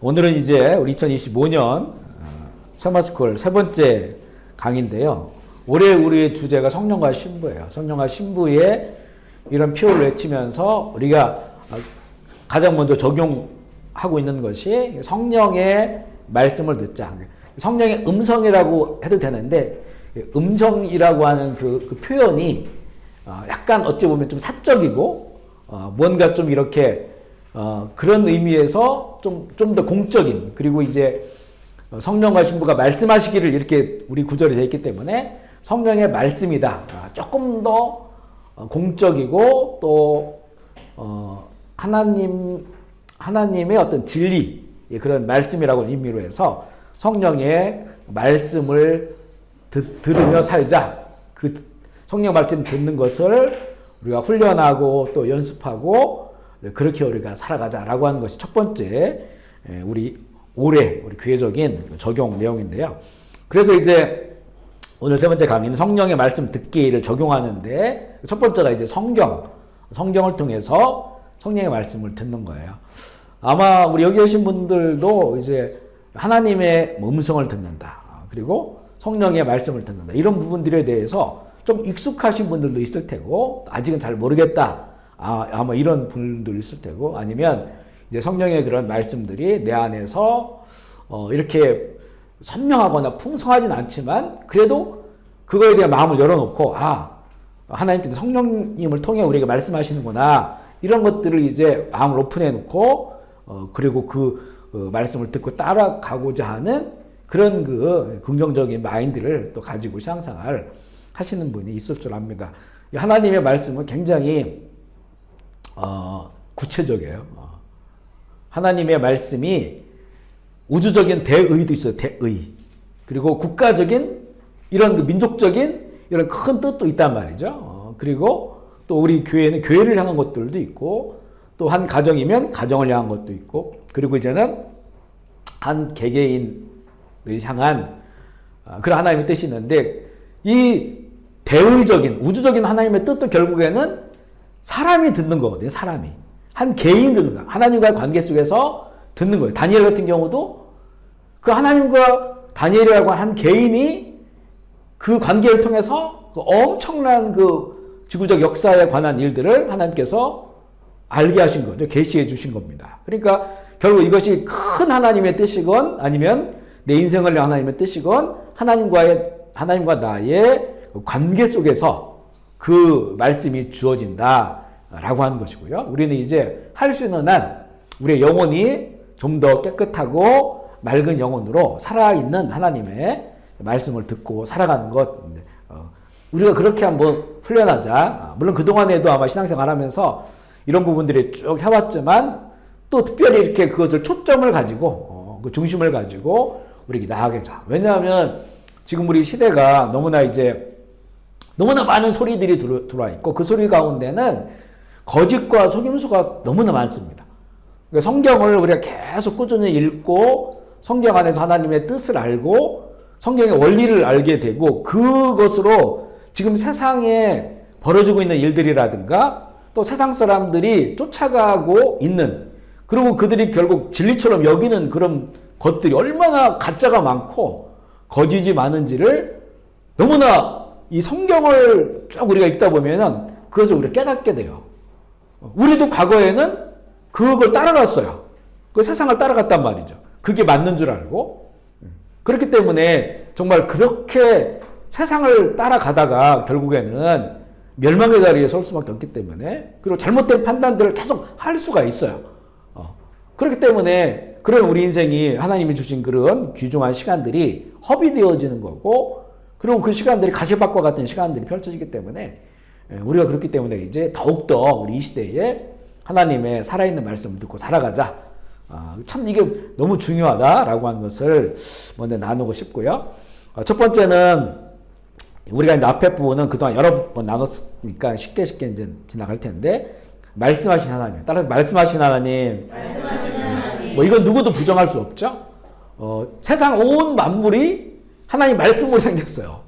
오늘은 이제 우리 2025년 서머스쿨 세 번째 강의인데요. 올해 우리의 주제가 성령과 신부예요. 성령과 신부의 이런 표현을 외치면서 우리가 가장 먼저 적용하고 있는 것이 성령의 말씀을 듣자. 성령의 음성이라고 해도 되는데 음성이라고 하는 그 표현이 약간 어찌 보면 좀 사적이고 뭔가 좀 이렇게 그런 의미에서 좀 더 공적인, 그리고 이제 성령과 신부가 말씀하시기를 이렇게 우리 구절이 되어 있기 때문에 성령의 말씀이다. 조금 더 공적이고 또 하나님의 어떤 진리, 그런 말씀이라고 의미로 해서 성령의 말씀을 들으며 살자. 그 성령 말씀 듣는 것을 우리가 훈련하고 또 연습하고 그렇게 우리가 살아가자라고 하는 것이 첫 번째 우리 올해 우리 교회적인 적용 내용인데요. 그래서 이제 오늘 세 번째 강의는 성령의 말씀 듣기를 적용하는데 첫 번째가 이제 성경을 통해서 성령의 말씀을 듣는 거예요. 아마 우리 여기 계신 분들도 이제 하나님의 음성을 듣는다. 그리고 성령의 말씀을 듣는다. 이런 부분들에 대해서 좀 익숙하신 분들도 있을 테고, 아직은 잘 모르겠다. 아마 이런 분들도 있을 테고, 아니면 이제 성령의 그런 말씀들이 내 안에서 이렇게 선명하거나 풍성하진 않지만, 그래도 그거에 대한 마음을 열어놓고, 하나님께서 성령님을 통해 우리에게 말씀하시는구나. 이런 것들을 이제 마음을 오픈해놓고, 그리고 그 말씀을 듣고 따라가고자 하는 그런 그 긍정적인 마인드를 또 가지고 신앙생활 하시는 분이 있을 줄 압니다. 하나님의 말씀은 굉장히 구체적이에요. 하나님의 말씀이 우주적인 대의도 있어요. 대의. 그리고 국가적인 이런 그 민족적인 이런 큰 뜻도 있단 말이죠. 그리고 또 우리 교회는 교회를 향한 것들도 있고, 또 한 가정이면 가정을 향한 것도 있고, 그리고 이제는 한 개개인을 향한 그런 하나님의 뜻이 있는데, 이 대의적인 우주적인 하나님의 뜻도 결국에는 사람이 듣는 거거든요. 사람이. 한 개인이 듣는 거야. 하나님과의 관계 속에서 듣는 거예요. 다니엘 같은 경우도 그 하나님과 다니엘이라고 한 개인이 그 관계를 통해서 그 엄청난 그 지구적 역사에 관한 일들을 하나님께서 알게 하신 거죠. 계시해 주신 겁니다. 그러니까 결국 이것이 큰 하나님의 뜻이건 아니면 내 인생을 위한 하나님의 뜻이건 하나님과 나의 관계 속에서 그 말씀이 주어진다라고 하는 것이고요. 우리는 이제 할 수 있는 한 우리의 영혼이 좀 더 깨끗하고 맑은 영혼으로 살아있는 하나님의 말씀을 듣고 살아가는 것, 우리가 그렇게 한번 훈련하자. 물론 그동안에도 아마 신앙생활 하면서 이런 부분들이 쭉 해왔지만 또 특별히 이렇게 그것을 초점을 가지고 그 중심을 가지고 우리에게 나아가자. 왜냐하면 지금 우리 시대가 너무나 많은 소리들이 들어와 있고, 그 소리 가운데는 거짓과 속임수가 너무나 많습니다. 그러니까 성경을 우리가 계속 꾸준히 읽고 성경 안에서 하나님의 뜻을 알고 성경의 원리를 알게 되고, 그것으로 지금 세상에 벌어지고 있는 일들이라든가 또 세상 사람들이 쫓아가고 있는, 그리고 그들이 결국 진리처럼 여기는 그런 것들이 얼마나 가짜가 많고 거짓이 많은지를 너무나 이 성경을 쭉 우리가 읽다 보면은 그것을 우리가 깨닫게 돼요. 우리도 과거에는 그걸 따라갔어요. 그 세상을 따라갔단 말이죠. 그게 맞는 줄 알고. 그렇기 때문에 정말 그렇게 세상을 따라가다가 결국에는 멸망의 자리에 설 수밖에 없기 때문에, 그리고 잘못된 판단들을 계속 할 수가 있어요. 그렇기 때문에 그런 우리 인생이 하나님이 주신 그런 귀중한 시간들이 허비되어지는 거고, 그리고 그 시간들이 가시밭과 같은 시간들이 펼쳐지기 때문에 우리가 그렇기 때문에 이제 더욱더 우리 이 시대에 하나님의 살아있는 말씀을 듣고 살아가자. 참 이게 너무 중요하다라고 하는 것을 먼저 나누고 싶고요. 첫 번째는 우리가 이제 앞에 부분은 그동안 여러 번 나눴으니까 쉽게 이제 지나갈 텐데, 말씀하신 하나님. 따라서 말씀하신 하나님. 뭐 이건 누구도 부정할 수 없죠. 세상 온 만물이 하나님 말씀으로 생겼어요.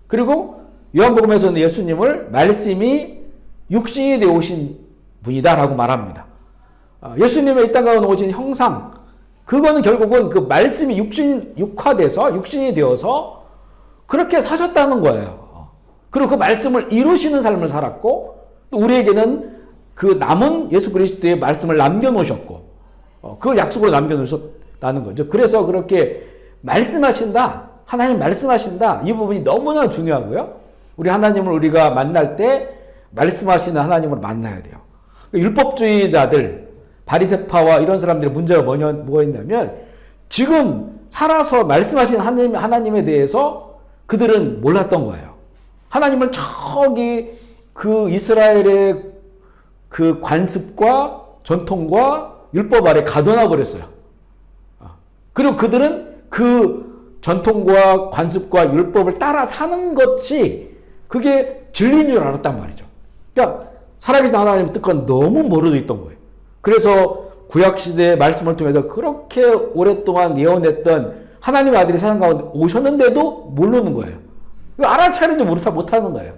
그리고 요한복음에서는 예수님을 말씀이 육신이 되어 오신 분이다라고 말합니다. 예수님의 이 땅 가운데 오신 형상, 그거는 결국은 그 말씀이 육화돼서 육신이 되어서 그렇게 사셨다는 거예요. 그리고 그 말씀을 이루시는 삶을 살았고 또 우리에게는 그 남은 예수 그리스도의 말씀을 남겨놓으셨고 그걸 약속으로 남겨놓으셨다는 거죠. 그래서 그렇게 말씀하신다, 하나님 말씀하신다, 이 부분이 너무나 중요하고요. 우리 하나님을 우리가 만날 때 말씀하시는 하나님을 만나야 돼요. 율법주의자들, 바리새파와 이런 사람들의 문제가 뭐였냐면 지금 살아서 말씀하신 하나님에 대해서 그들은 몰랐던 거예요. 하나님을 저기 그 이스라엘의 그 관습과 전통과 율법 아래 가둬놔 버렸어요. 그리고 그들은 그 전통과 관습과 율법을 따라 사는 것이 그게 진리인 줄 알았단 말이죠. 그러니까 살아계신 하나님의 뜻과는 너무 멀어져 있던 거예요. 그래서 구약시대의 말씀을 통해서 그렇게 오랫동안 예언했던 하나님의 아들이 세상 가운데 오셨는데도 모르는 거예요. 알아차리지 못하는 거예요.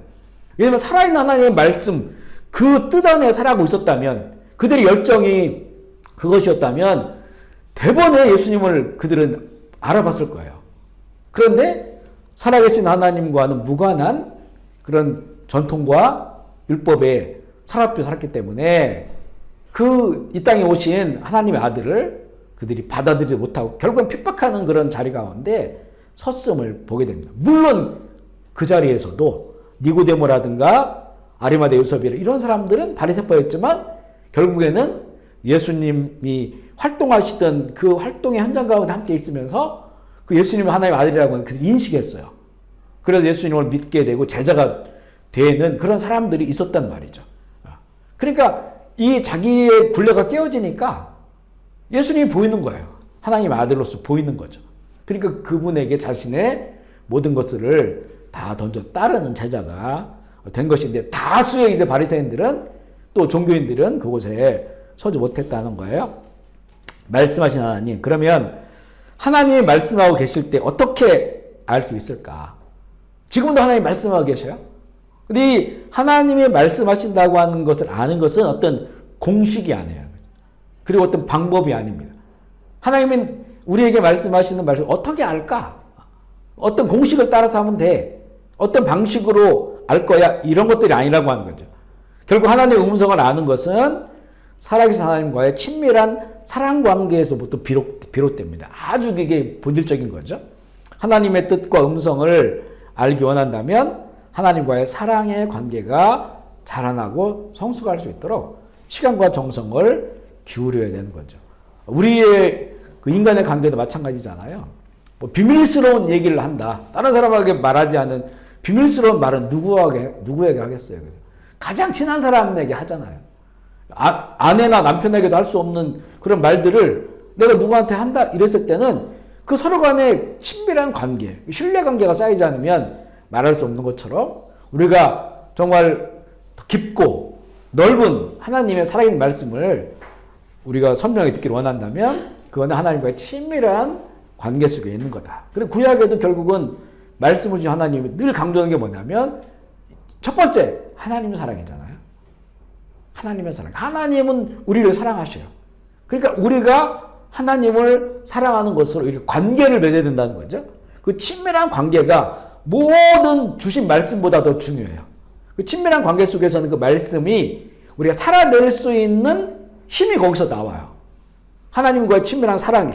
왜냐하면 살아있는 하나님의 말씀, 그 뜻 안에 살아가고 있었다면, 그들의 열정이 그것이었다면 대번에 예수님을 그들은 알아봤을 거예요. 그런데 살아계신 하나님과는 무관한 그런 전통과 율법에 살았기 때문에 그 이 땅에 오신 하나님의 아들을 그들이 받아들이지 못하고 결국은 핍박하는 그런 자리 가운데 섰음을 보게 됩니다. 물론 그 자리에서도 니고데모라든가 아리마대 요셉이라 이런 사람들은 바리새파였지만 결국에는 예수님이 활동하시던 그 활동의 현장 가운데 함께 있으면서 그 예수님이 하나님의 아들이라고 인식했어요. 그래서 예수님을 믿게 되고 제자가 되는 그런 사람들이 있었단 말이죠. 그러니까 이 자기의 굴레가 깨어지니까 예수님이 보이는 거예요. 하나님의 아들로서 보이는 거죠. 그러니까 그분에게 자신의 모든 것을 다 던져 따르는 제자가 된 것인데 다수의 이제 바리새인들은 또 종교인들은 그곳에 서지 못했다는 거예요. 말씀하신 하나님. 그러면 하나님이 말씀하고 계실 때 어떻게 알 수 있을까? 지금도 하나님이 말씀하고 계셔요. 근데 이 하나님이 말씀하신다고 하는 것을 아는 것은 어떤 공식이 아니에요. 그리고 어떤 방법이 아닙니다. 하나님은 우리에게 말씀하시는 말씀 어떻게 알까? 어떤 공식을 따라서 하면 돼. 어떤 방식으로 알 거야. 이런 것들이 아니라고 하는 거죠. 결국 하나님의 음성을 아는 것은 살아계신 하나님과의 친밀한 사랑 관계에서부터 비롯됩니다. 아주 그게 본질적인 거죠. 하나님의 뜻과 음성을 알기 원한다면 하나님과의 사랑의 관계가 자라나고 성숙할 수 있도록 시간과 정성을 기울여야 되는 거죠. 우리의 그 인간의 관계도 마찬가지잖아요. 뭐 비밀스러운 얘기를 한다. 다른 사람에게 말하지 않은 비밀스러운 말은 누구에게 하겠어요? 가장 친한 사람에게 하잖아요. 아내나 남편에게도 할 수 없는 그런 말들을 내가 누구한테 한다 이랬을 때는 그 서로 간의 친밀한 관계, 신뢰 관계가 쌓이지 않으면 말할 수 없는 것처럼 우리가 정말 깊고 넓은 하나님의 살아있는 말씀을 우리가 선명히 듣기를 원한다면 그거는 하나님과의 친밀한 관계 속에 있는 거다. 그리고 구약에도 결국은 말씀을 주신 하나님이 늘 강조하는 게 뭐냐면 첫 번째 하나님의 사랑이잖아요. 하나님의 사랑. 하나님은 우리를 사랑하셔요. 그러니까 우리가 하나님을 사랑하는 것으로 이렇게 관계를 맺어야 된다는 거죠. 그 친밀한 관계가 모든 주신 말씀보다 더 중요해요. 그 친밀한 관계 속에서는 그 말씀이 우리가 살아낼 수 있는 힘이 거기서 나와요. 하나님과의 친밀한 사랑이.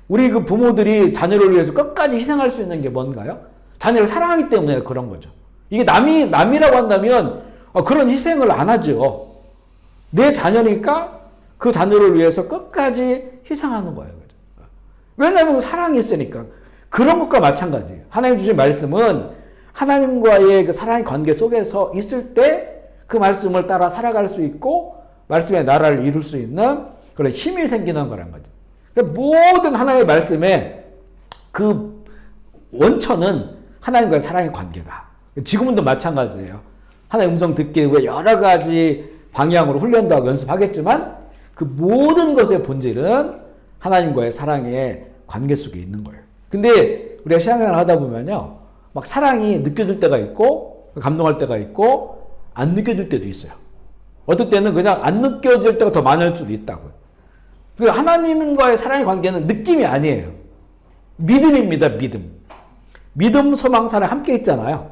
우리 그 부모들이 자녀를 위해서 끝까지 희생할 수 있는 게 뭔가요? 자녀를 사랑하기 때문에 그런 거죠. 이게 남이라고 한다면 그런 희생을 안 하죠. 내 자녀니까 그 자녀를 위해서 끝까지 희생하는 거예요. 왜냐하면 사랑이 있으니까. 그런 것과 마찬가지예요. 하나님 주신 말씀은 하나님과의 그 사랑의 관계 속에서 있을 때 그 말씀을 따라 살아갈 수 있고 말씀의 나라를 이룰 수 있는 그런 힘이 생기는 거란 거죠. 그러니까 모든 하나님의 말씀의 그 원천은 하나님과의 사랑의 관계다. 지금도 마찬가지예요. 하나님의 음성 듣기 위해 여러 가지 방향으로 훈련도 하고 연습하겠지만 그 모든 것의 본질은 하나님과의 사랑의 관계 속에 있는 거예요. 근데 우리가 신앙생활을 하다 보면요. 막 사랑이 느껴질 때가 있고 감동할 때가 있고 안 느껴질 때도 있어요. 어떨 때는 그냥 안 느껴질 때가 더 많을 수도 있다고요. 그 하나님과의 사랑의 관계는 느낌이 아니에요. 믿음입니다. 믿음. 믿음, 소망, 사랑 함께 있잖아요.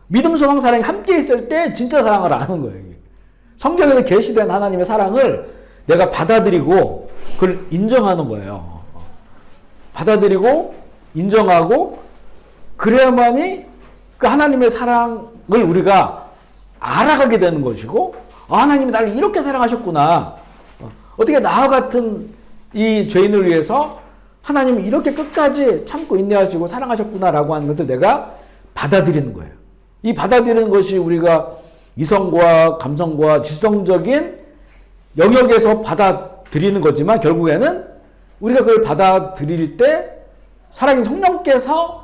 믿음, 소망, 사랑이 함께 있을 때 진짜 사랑을 아는 거예요. 이게. 성경에서 계시된 하나님의 사랑을 내가 받아들이고 그걸 인정하는 거예요. 받아들이고 인정하고 그래야만이 그 하나님의 사랑을 우리가 알아가게 되는 것이고, 하나님이 나를 이렇게 사랑하셨구나. 어떻게 나와 같은 이 죄인을 위해서 하나님이 이렇게 끝까지 참고 인내하시고 사랑하셨구나라고 하는 것을 내가 받아들이는 거예요. 이 받아들이는 것이 우리가 이성과 감성과 지성적인 영역에서 받아들이는 거지만, 결국에는 우리가 그걸 받아들일 때 살아계신 성령께서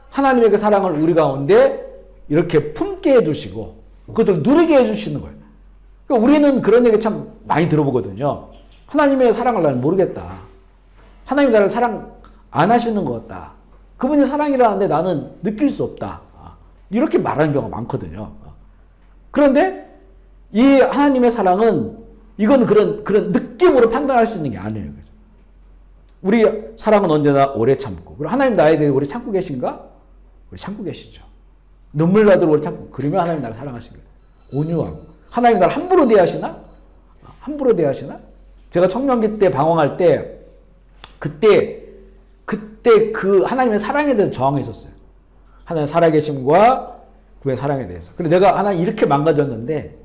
하나님의 그 사랑을 우리 가운데 이렇게 품게 해주시고 그것을 누리게 해주시는 거예요. 그러니까 우리는 그런 얘기 참 많이 들어보거든요. 하나님의 사랑을 나는 모르겠다. 하나님이 나를 사랑 안 하시는 것 같다. 그분이 사랑이라는데 나는 느낄 수 없다. 이렇게 말하는 경우가 많거든요. 그런데 이 하나님의 사랑은 이건 그런 느낌으로 판단할 수 있는 게 아니에요. 우리 사랑은 언제나 오래 참고. 그럼 하나님 나에 대해 오래 참고 계신가? 우리 참고 계시죠. 눈물 나도록 오래 참고. 그러면 하나님 나를 사랑하신 거예요. 온유하고. 하나님 나를 함부로 대하시나? 함부로 대하시나? 제가 청년기 때 방황할 때 그때 그 하나님의 사랑에 대해서 저항했었어요. 하나님의 살아계심과 그의 사랑에 대해서. 그래 내가 하나님 이렇게 망가졌는데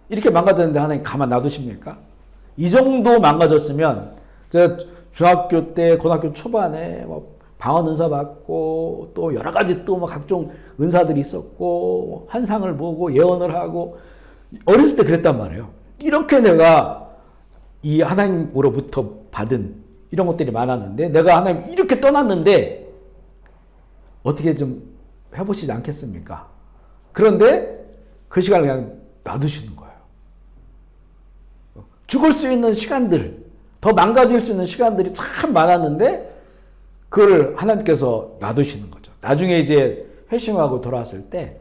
하나님 가만 놔두십니까? 이 정도 망가졌으면 제가 중학교 때 고등학교 초반에 뭐 방언 은사 받고 또 여러 가지 또 뭐 각종 은사들이 있었고 환상을 보고 예언을 하고 어렸을 때 그랬단 말이에요. 이렇게 내가 이 하나님으로부터 받은 이런 것들이 많았는데 내가 하나님 이렇게 떠났는데 어떻게 좀 해보시지 않겠습니까? 그런데 그 시간을 그냥 놔두시는 거예요. 죽을 수 있는 시간들, 더 망가질 수 있는 시간들이 참 많았는데 그걸 하나님께서 놔두시는 거죠. 나중에 이제 회심하고 돌아왔을 때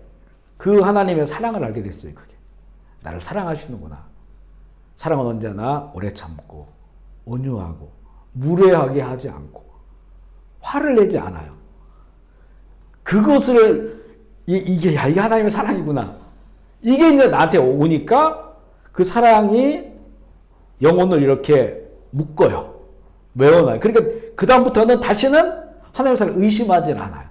그 하나님의 사랑을 알게 됐어요. 그게 나를 사랑하시는구나. 사랑은 언제나 오래 참고 온유하고 무례하게 하지 않고 화를 내지 않아요. 그것을 이게 하나님의 사랑이구나. 이게 이제 나한테 오니까 그 사랑이 영혼을 이렇게 묶어요. 외워놔요. 그러니까 그 다음부터는 다시는 하나님의 사랑을 의심하진 않아요.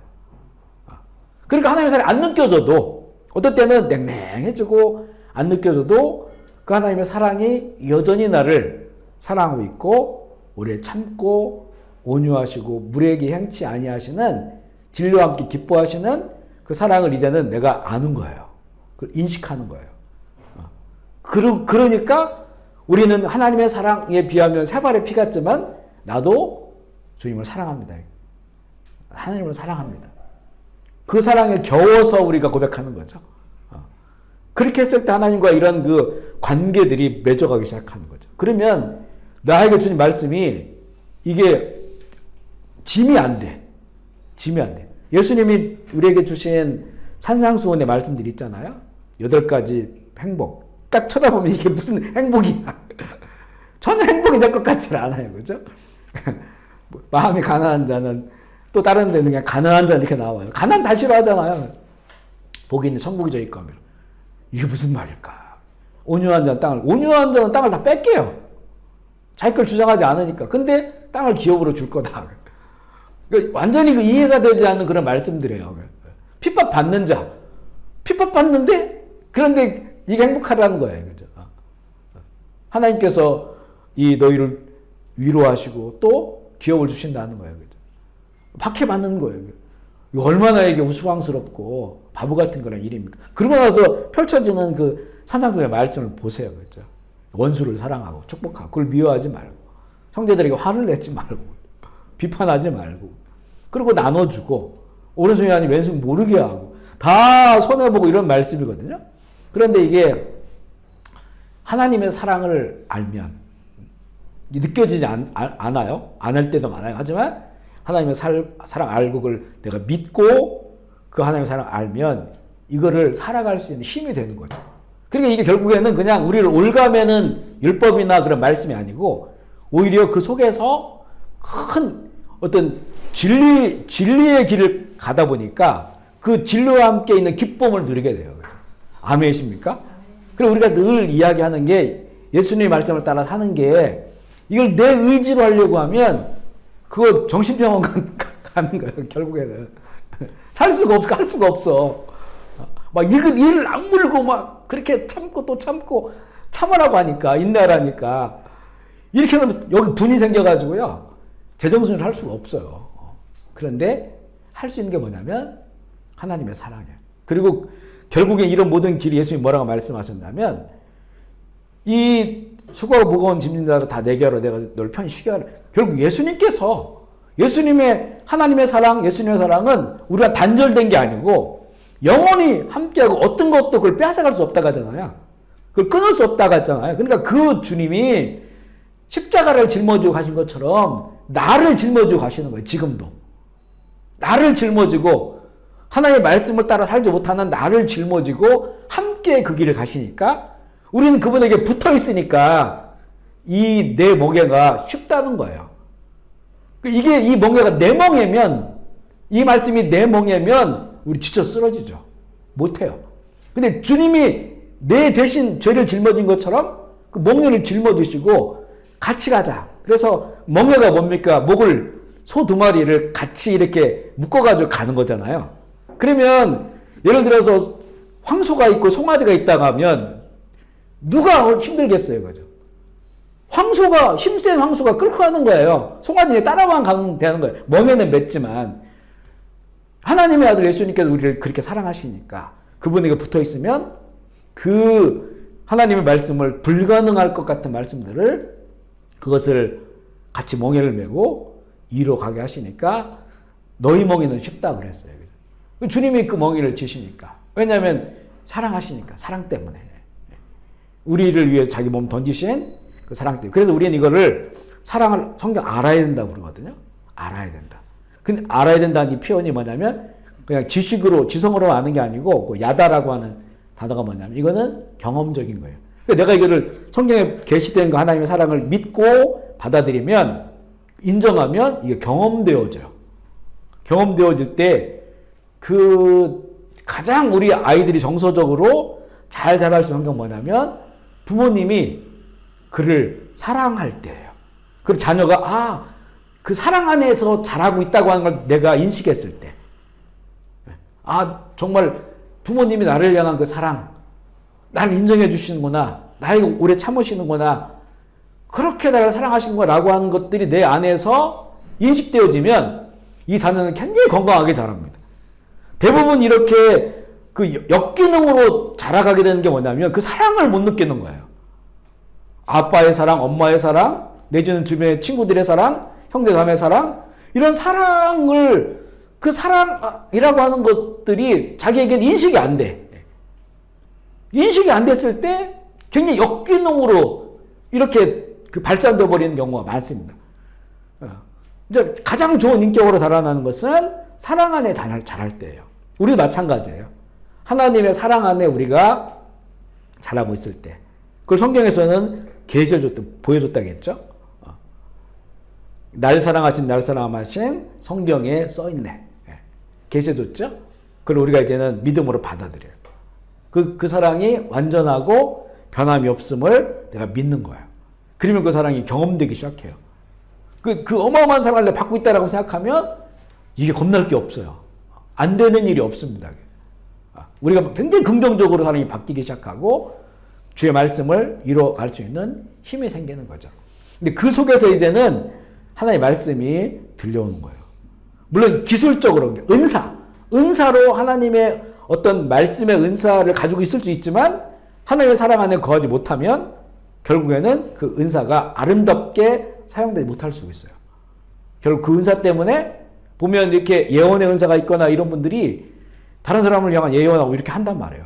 그러니까 하나님의 사랑이 안 느껴져도 어떨 때는 냉랭해지고 안 느껴져도 그 하나님의 사랑이 여전히 나를 사랑하고 있고 오래 참고 온유하시고 무례하게 행치 아니하시는 진리와 함께 기뻐하시는 그 사랑을 이제는 내가 아는 거예요. 그걸 인식하는 거예요. 그러니까 우리는 하나님의 사랑에 비하면 세 발의 피 같지만 나도 주님을 사랑합니다. 하나님을 사랑합니다. 그 사랑에 겨워서 우리가 고백하는 거죠. 그렇게 했을 때 하나님과 이런 그 관계들이 맺어가기 시작하는 거죠. 그러면 나에게 주님 말씀이 이게 짐이 안 돼. 짐이 안 돼. 예수님이 우리에게 주신 산상수훈의 말씀들이 있잖아요. 8가지 행복. 딱 쳐다보면 이게 무슨 행복이야. 전혀 행복이 될 것 같지는 않아요. 그죠? 마음이 가난한 자는 또 다른 데는 그냥 가난한 자 이렇게 나와요. 가난 다 싫어하잖아요. 복이 있는 천국이 저희 거면. 이게 무슨 말일까? 온유한 자는 땅을 다 뺏겨요. 자기 걸 주장하지 않으니까. 근데 땅을 기업으로 줄 거다. 그러니까 완전히 그 이해가 되지 않는 그런 말씀들이에요. 핍박 받는 자. 핍박 받는데 그런데 이게 행복하다는 거예요. 그죠? 하나님께서 이 너희를 위로하시고 또 기업을 주신다는 거예요. 그죠? 박해받는 거예요. 이거 얼마나 이게 우스꽝스럽고 바보 같은 그런 일입니까? 그러고 나서 펼쳐지는 그 산상수훈의 말씀을 보세요. 그죠? 원수를 사랑하고 축복하고 그걸 미워하지 말고 형제들에게 화를 내지 말고 비판하지 말고 그리고 나눠주고 오른손이 아닌 왼손 모르게 하고 다 손해보고 이런 말씀이거든요. 그런데 이게 하나님의 사랑을 알면 느껴지지 않아요. 안 할 때도 많아요. 하지만 하나님의 사랑 알고 그걸 내가 믿고 그 하나님의 사랑 알면 이거를 살아갈 수 있는 힘이 되는 거죠. 그러니까 이게 결국에는 그냥 우리를 올가매는 율법이나 그런 말씀이 아니고 오히려 그 속에서 큰 어떤 진리의 길을 가다 보니까 그 진리와 함께 있는 기쁨을 누리게 돼요. 아멘이십니까? 그리고 우리가 늘 이야기하는 게 예수님의 말씀을 따라 사는 게 이걸 내 의지로 하려고 하면 그거 정신병원 가는 거예요. 결국에는 살 수가 없어, 할 수가 없어. 막 이를 악물고 막 그렇게 참고 또 참고 참으라고 하니까 인내하라니까 이렇게 하면 여기 분이 생겨가지고요 제정신을 할 수가 없어요. 그런데 할 수 있는 게 뭐냐면 하나님의 사랑이에요. 그리고 결국에 이런 모든 길이 예수님이 뭐라고 말씀하셨냐면 이 수고하고 무거운 짐진 자를 다 내게 하라 내가 널 편히 쉬게 하라. 결국 예수님께서 예수님의 하나님의 사랑, 예수님의 사랑은 우리가 단절된 게 아니고 영원히 함께하고 어떤 것도 그걸 빼앗아갈 수 없다고 하잖아요. 그걸 끊을 수 없다고 했잖아요. 그러니까 그 주님이 십자가를 짊어지고 가신 것처럼 나를 짊어지고 가시는 거예요. 지금도. 나를 짊어지고 하나님의 말씀을 따라 살지 못하는 나를 짊어지고 함께 그 길을 가시니까 우리는 그분에게 붙어 있으니까 이 내 멍에가 쉽다는 거예요. 이게 이 멍에가 내 멍에면 이 말씀이 내 멍에면 우리 지쳐 쓰러지죠. 못해요. 근데 주님이 내 대신 죄를 짊어진 것처럼 그 멍에를 짊어지시고 같이 가자. 그래서 멍에가 뭡니까? 목을 소 두 마리를 같이 이렇게 묶어가지고 가는 거잖아요. 그러면 예를 들어서 황소가 있고 송아지가 있다고 하면 누가 힘들겠어요, 그죠? 힘센 황소가 끌고 가는 거예요. 송아지에 따라만 가면 되는 거예요. 멍에는 맺지만 하나님의 아들 예수님께서 우리를 그렇게 사랑하시니까 그분에게 붙어 있으면 그 하나님의 말씀을 불가능할 것 같은 말씀들을 그것을 같이 멍에를 메고 이로 가게 하시니까 너희 멍에는 쉽다 그랬어요. 주님이 그 멍에를 지시니까. 왜냐하면 사랑하시니까. 사랑 때문에. 우리를 위해 자기 몸 던지신 그 사랑 때문에. 그래서 우리는 이거를 사랑을 성경 알아야 된다고 그러거든요. 알아야 된다. 근데 알아야 된다는 이 표현이 뭐냐면 그냥 지성으로 아는 게 아니고 그 야다라고 하는 단어가 뭐냐면 이거는 경험적인 거예요. 내가 이거를 성경에 계시된 그 하나님의 사랑을 믿고 받아들이면 인정하면 이게 경험되어져요. 경험되어질 때 그 가장 우리 아이들이 정서적으로 잘 자랄 수 있는 환경 뭐냐면 부모님이 그를 사랑할 때예요. 그리고 자녀가 그 사랑 안에서 자라고 있다고 하는 걸 내가 인식했을 때 정말 부모님이 나를 향한 그 사랑 나를 인정해 주시는구나. 나에게 오래 참으시는구나. 그렇게 나를 사랑하시는구나라고 하는 것들이 내 안에서 인식되어지면 이 자녀는 굉장히 건강하게 자랍니다. 대부분 이렇게 그 역기능으로 자라가게 되는 게 뭐냐면 그 사랑을 못 느끼는 거예요. 아빠의 사랑, 엄마의 사랑, 내지는 주변의 친구들의 사랑, 형제자매의 사랑 이런 사랑을 그 사랑이라고 하는 것들이 자기에게는 인식이 안 돼. 인식이 안 됐을 때 굉장히 역기능으로 이렇게 그 발산되어 버리는 경우가 많습니다. 이제 가장 좋은 인격으로 자라나는 것은 사랑 안에 자랄 때예요. 우리도 마찬가지예요. 하나님의 사랑 안에 우리가 자라고 있을 때. 그걸 성경에서는 보여줬다겠죠. 날 사랑하신 성경에 써있네. 계셔줬죠. 그걸 우리가 이제는 믿음으로 받아들여요. 그 사랑이 완전하고 변함이 없음을 내가 믿는 거예요. 그러면 그 사랑이 경험되기 시작해요. 그 어마어마한 사랑을 내가 받고 있다라고 생각하면 이게 겁날 게 없어요. 안 되는 일이 없습니다. 우리가 굉장히 긍정적으로 사랑이 바뀌기 시작하고 주의 말씀을 이뤄갈 수 있는 힘이 생기는 거죠. 근데 그 속에서 이제는 하나님의 말씀이 들려오는 거예요. 물론 기술적으로 은사로 하나님의 어떤 말씀의 은사를 가지고 있을 수 있지만 하나님의 사랑 안에 거하지 못하면 결국에는 그 은사가 아름답게 사용되지 못할 수 있어요. 결국 그 은사 때문에 보면 이렇게 예언의 은사가 있거나 이런 분들이 다른 사람을 향한 예언하고 이렇게 한단 말이에요.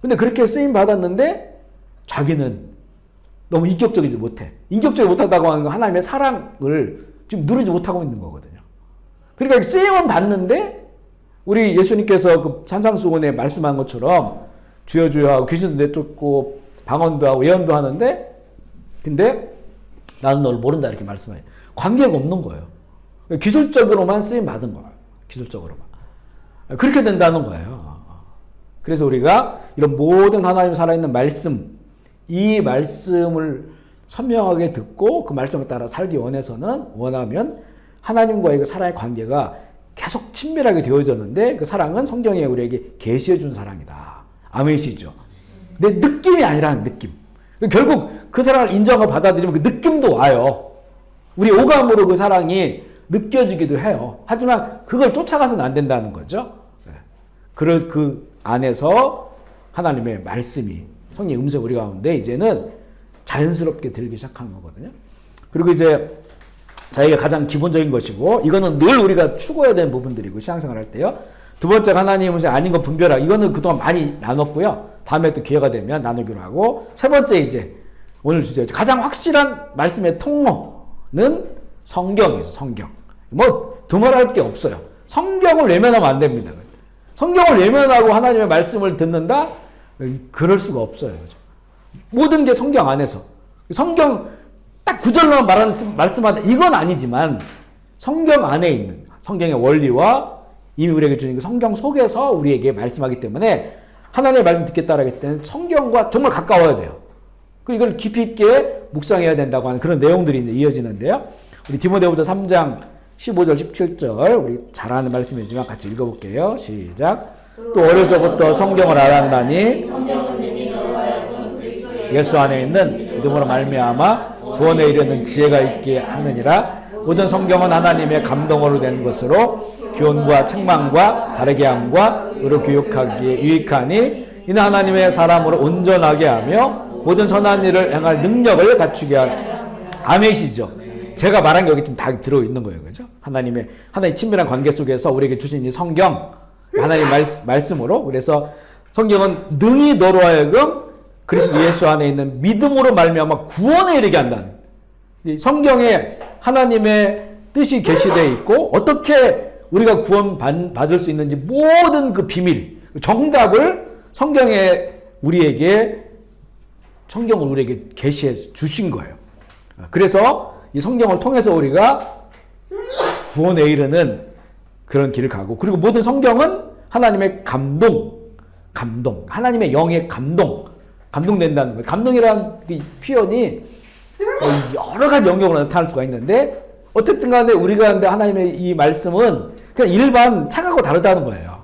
근데 그렇게 쓰임 받았는데 자기는 너무 인격적이지 못해. 인격적이지 못하다고 하는 건 하나님의 사랑을 지금 누리지 못하고 있는 거거든요. 그러니까 쓰임은 받는데 우리 예수님께서 그 산상수훈에 말씀한 것처럼 주여 주여 하고 귀신도 내쫓고 방언도 하고 예언도 하는데 근데 나는 너를 모른다 이렇게 말씀해요. 관계가 없는 거예요. 기술적으로만 쓰임 받은 거예요. 기술적으로만. 그렇게 된다는 거예요. 그래서 우리가 이런 모든 하나님 살아있는 말씀, 이 말씀을 선명하게 듣고 그 말씀에 따라 살기 원하면 하나님과의 그 사랑의 관계가 계속 친밀하게 되어졌는데 그 사랑은 성경에 우리에게 계시해 준 사랑이다. 아멘이시죠? 내 느낌이 아니라는 느낌. 결국 그 사랑을 인정하고 받아들이면 그 느낌도 와요. 우리 오감으로 그 사랑이 느껴지기도 해요. 하지만 그걸 쫓아가서는 안 된다는 거죠. 그 안에서 하나님의 말씀이 성령의 음성 우리 가운데 이제는 자연스럽게 들리기 시작하는 거거든요. 그리고 이제 자기가 가장 기본적인 것이고 이거는 늘 우리가 추구해야 되는 부분들이고 신앙생활 할 때요. 두 번째가 하나님은 아닌 건 분별하고 이거는 그동안 많이 나눴고요. 다음에 또 기회가 되면 나누기로 하고 세 번째 이제 오늘 주제 가장 확실한 말씀의 통로는 성경이죠. 성경. 뭐 두말할 게 없어요. 성경을 외면하면 안 됩니다. 성경을 외면하고 하나님의 말씀을 듣는다? 그럴 수가 없어요. 모든 게 성경 안에서. 성경 딱 구절로만 말씀하는 이건 아니지만 성경 안에 있는 성경의 원리와 이미 우리에게 주는 성경 속에서 우리에게 말씀하기 때문에 하나님의 말씀 듣겠다고 하기 때문에 성경과 정말 가까워야 돼요. 그리고 이걸 깊이 있게 묵상해야 된다고 하는 그런 내용들이 이제 이어지는데요. 우리 디모데후서 3장 15절 17절 우리 잘 아는 말씀이지만 같이 읽어볼게요. 시작. 또 어려서부터 성경을 알았나니 예수 안에 있는 믿음으로 말미암아 구원에 이르는 지혜가 있게 하느니라. 모든 성경은 하나님의 감동으로 된 것으로 교훈과 책망과 바르게 함과 의로 교육하기에 유익하니 이는 하나님의 사람으로 온전하게 하며 모든 선한 일을 행할 능력을 갖추게 할 아멘이시죠. 제가 말한 게 여기 좀 다 들어있는 거예요. 그죠? 하나님 친밀한 관계 속에서 우리에게 주신 이 성경, 하나님 말씀으로, 그래서 성경은 능히 너로 하여금 그리스도 예수 안에 있는 믿음으로 말미암아 구원에 이르게 한다는. 성경에 하나님의 뜻이 계시되어 있고 어떻게 우리가 구원 받을 수 있는지 모든 그 비밀, 정답을 성경을 우리에게 계시해 주신 거예요. 그래서 이 성경을 통해서 우리가 구원에 이르는 그런 길을 가고, 그리고 모든 성경은 하나님의 감동, 하나님의 영의 감동된다는 거예요. 감동이라는 그 표현이 여러 가지 영역으로 나타날 수가 있는데, 어쨌든 간에 우리가 하는데 하나님의 이 말씀은 그냥 일반 책하고 다르다는 거예요.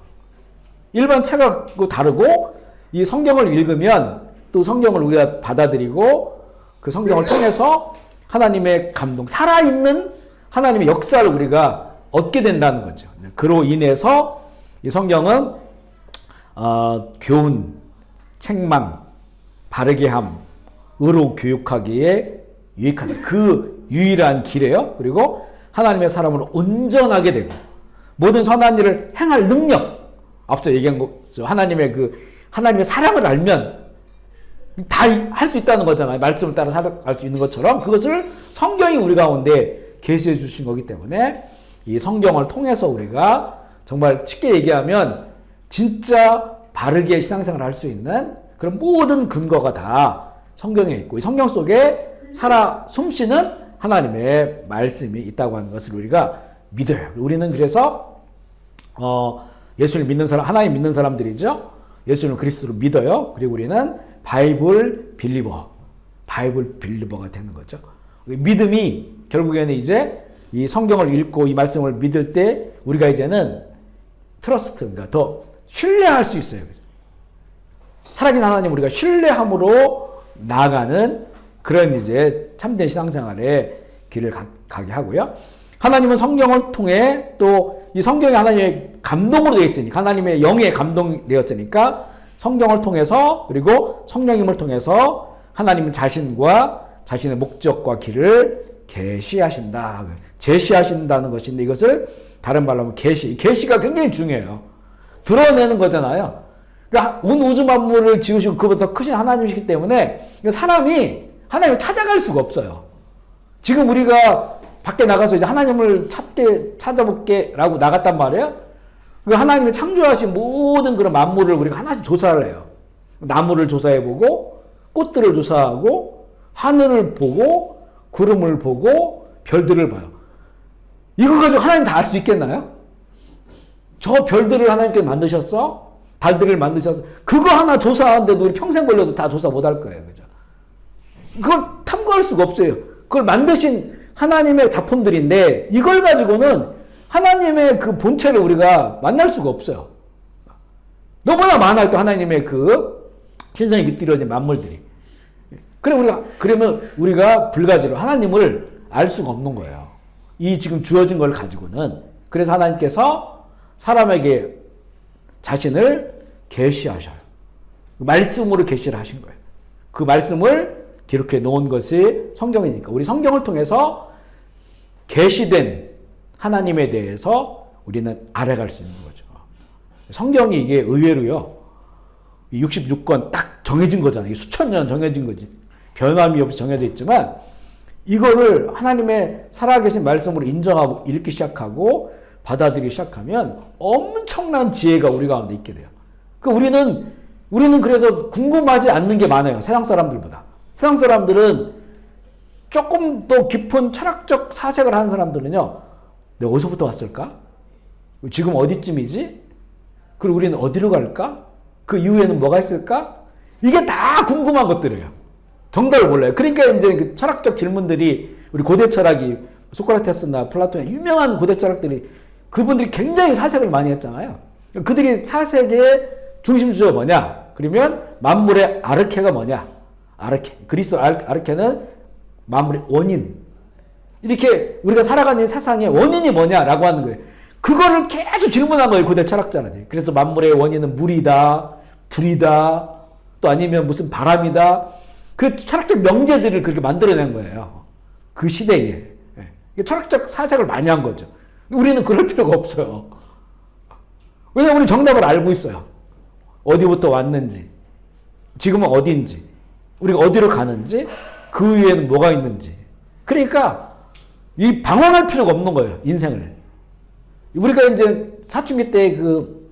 일반 책하고 다르고, 이 성경을 읽으면 또 성경을 우리가 받아들이고 그 성경을 통해서 하나님의 감동, 살아있는 하나님의 역사를 우리가 얻게 된다는 거죠. 그로 인해서 이 성경은 교훈, 책망, 바르게 함, 의로 교육하기에 유익하다. 그 유일한 길이에요. 그리고 하나님의 사람으로 온전하게 되고 모든 선한 일을 행할 능력, 앞서 얘기한 거죠. 하나님의 사랑을 알면 다 할 수 있다는 거잖아요. 말씀을 따라 살아갈 수 있는 것처럼 그것을 성경이 우리 가운데 계시해 주신 거기 때문에 이 성경을 통해서 우리가 정말 쉽게 얘기하면 진짜 바르게 신앙생활을 할 수 있는 그런 모든 근거가 다 성경에 있고, 이 성경 속에 살아 숨쉬는 하나님의 말씀이 있다고 하는 것을 우리가 믿어요. 우리는 그래서 예수를 믿는 사람, 하나님 믿는 사람들이죠. 예수는 그리스도를 믿어요. 그리고 우리는 바이블 빌리버가 되는 거죠. 믿음이 결국에는 이제 이 성경을 읽고 이 말씀을 믿을 때 우리가 이제는 그러니까 더 신뢰할 수 있어요. 살아계신 하나님 우리가 신뢰함으로 나아가는 그런 이제 참된 신앙생활의 길을 가게 하고요. 하나님은 성경을 통해 또 이 성경이 하나님의 감동으로 되어 있으니까, 하나님의 영의 감동이 되었으니까 성경을 통해서, 그리고 성령님을 통해서 하나님 자신과 자신의 목적과 길을 제시하신다는 것인데, 이것을 다른 말로 하면 계시가 굉장히 중요해요. 드러내는 거잖아요. 그러니까 온 우주 만물을 지으시고 그보다 크신 하나님이시기 때문에 사람이 하나님을 찾아갈 수가 없어요. 지금 우리가 밖에 나가서 이제 하나님을 찾아볼게 라고 나갔단 말이에요. 그 하나님이 창조하신 모든 그런 만물을 우리가 하나씩 조사를 해요. 나무를 조사해보고, 꽃들을 조사하고, 하늘을 보고, 구름을 보고 별들을 봐요. 이거 가지고 하나님 다 알 수 있겠나요? 저 별들을 하나님께서 만드셨어? 달들을 만드셨어? 그거 하나 조사하는데도 우리 평생 걸려도 다 조사 못 할 거예요. 그죠? 그걸 탐구할 수가 없어요. 그걸 만드신 하나님의 작품들인데 이걸 가지고는 하나님의 그 본체를 우리가 만날 수가 없어요. 너무나 많아요. 또 하나님의 그 신성이 깃들여진 만물들이. 그러면 우리가 불가지로 하나님을 알 수가 없는 거예요. 이 지금 주어진 걸 가지고는. 그래서 하나님께서 사람에게 자신을 계시하셔요. 말씀으로 계시를 하신 거예요. 그 말씀을 기록해 놓은 것이 성경이니까 우리 성경을 통해서 계시된 하나님에 대해서 우리는 알아갈 수 있는 거죠. 성경이 이게 의외로요. 66권 딱 정해진 거잖아요. 수천 년 정해진 거지. 변함이 없이 정해져 있지만 이거를 하나님의 살아계신 말씀으로 인정하고 읽기 시작하고 받아들이기 시작하면 엄청난 지혜가 우리 가운데 있게 돼요. 우리는 그래서 궁금하지 않는 게 많아요. 세상 사람들보다. 세상 사람들은 조금 더 깊은 철학적 사색을 하는 사람들은요. 내가 어디서부터 왔을까? 지금 어디쯤이지? 그리고 우리는 어디로 갈까? 그 이후에는 뭐가 있을까? 이게 다 궁금한 것들이에요. 정답을 몰라요. 그러니까 이제 그 철학적 질문들이 우리 고대 철학이 소크라테스나 플라톤의 유명한 고대 철학들이 그분들이 굉장히 사색을 많이 했잖아요. 그들이 사색의 중심 주제가 뭐냐? 그러면 만물의 아르케가 뭐냐? 아르케. 그리스도 아르케는 만물의 원인. 이렇게 우리가 살아가는 세상의 원인이 뭐냐라고 하는 거예요. 그거를 계속 질문한 거예요. 고대 철학자들이. 그래서 만물의 원인은 물이다, 불이다, 또 아니면 무슨 바람이다. 그 철학적 명제들을 그렇게 만들어낸 거예요. 그 시대에. 철학적 사색을 많이 한 거죠. 우리는 그럴 필요가 없어요. 왜냐하면 우리 정답을 알고 있어요. 어디부터 왔는지, 지금은 어디인지, 우리가 어디로 가는지, 그 위에는 뭐가 있는지. 그러니까 이 방황할 필요가 없는 거예요. 인생을. 우리가 이제 사춘기 때 그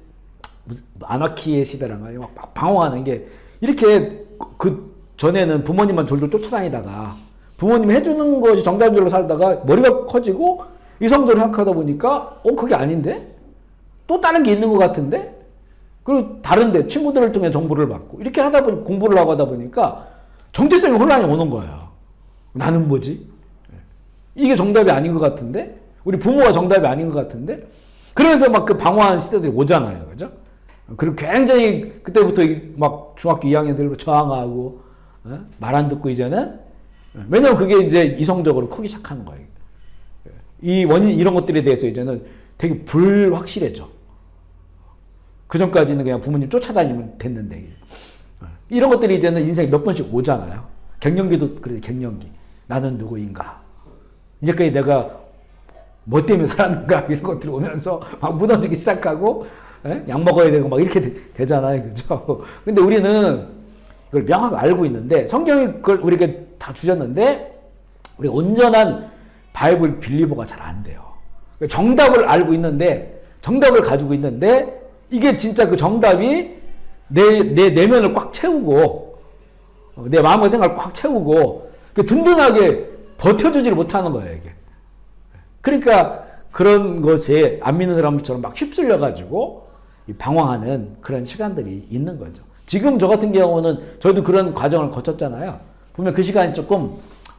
아나키의 시대란가요? 막 방황하는 게 이렇게 그 전에는 부모님만 졸졸 쫓아다니다가 부모님이 해주는 것이 정답으로 살다가 머리가 커지고 이성적으로 생각하다 보니까 그게 아닌데? 또 다른 게 있는 것 같은데? 그리고 다른데 친구들을 통해 정보를 받고 이렇게 하다 보니 공부를 하고 하다 보니까 정체성의 혼란이 오는 거예요. 나는 뭐지? 이게 정답이 아닌 것 같은데? 우리 부모가 정답이 아닌 것 같은데? 그래서 막 그 방황하는 시대들이 오잖아요. 그죠? 그리고 굉장히 그때부터 막 중학교 2학년 들고 저항하고 말 안 듣고 이제는 왜냐면 그게 이제 이성적으로 크기 시작하는 거예요. 이 원인 이런 것들에 대해서 이제는 되게 불확실해져. 그 전까지는 그냥 부모님 쫓아다니면 됐는데 이런 것들이 이제는 인생에 몇 번씩 오잖아요. 갱년기도 그래. 갱년기. 나는 누구인가? 이제까지 내가 뭐 때문에 살았는가 이런 것들이 오면서 막 무너지기 시작하고 약 먹어야 되고 막 이렇게 되잖아요. 그죠? 근데 우리는 이걸 명확하게 알고 있는데 성경이 그걸 우리에게 다 주셨는데 우리 온전한 바이블 빌리버가 잘 안 돼요. 정답을 알고 있는데 정답을 가지고 있는데 이게 진짜 그 정답이 내 내면을 꽉 채우고 내 마음과 생각을 꽉 채우고 든든하게 버텨주지를 못하는 거예요. 이게. 그러니까 그런 것에 안 믿는 사람들처럼 막 휩쓸려가지고 방황하는 그런 시간들이 있는 거죠. 지금 저 같은 경우는 저도 그런 과정을 거쳤잖아요. 보면 그 시간이 조금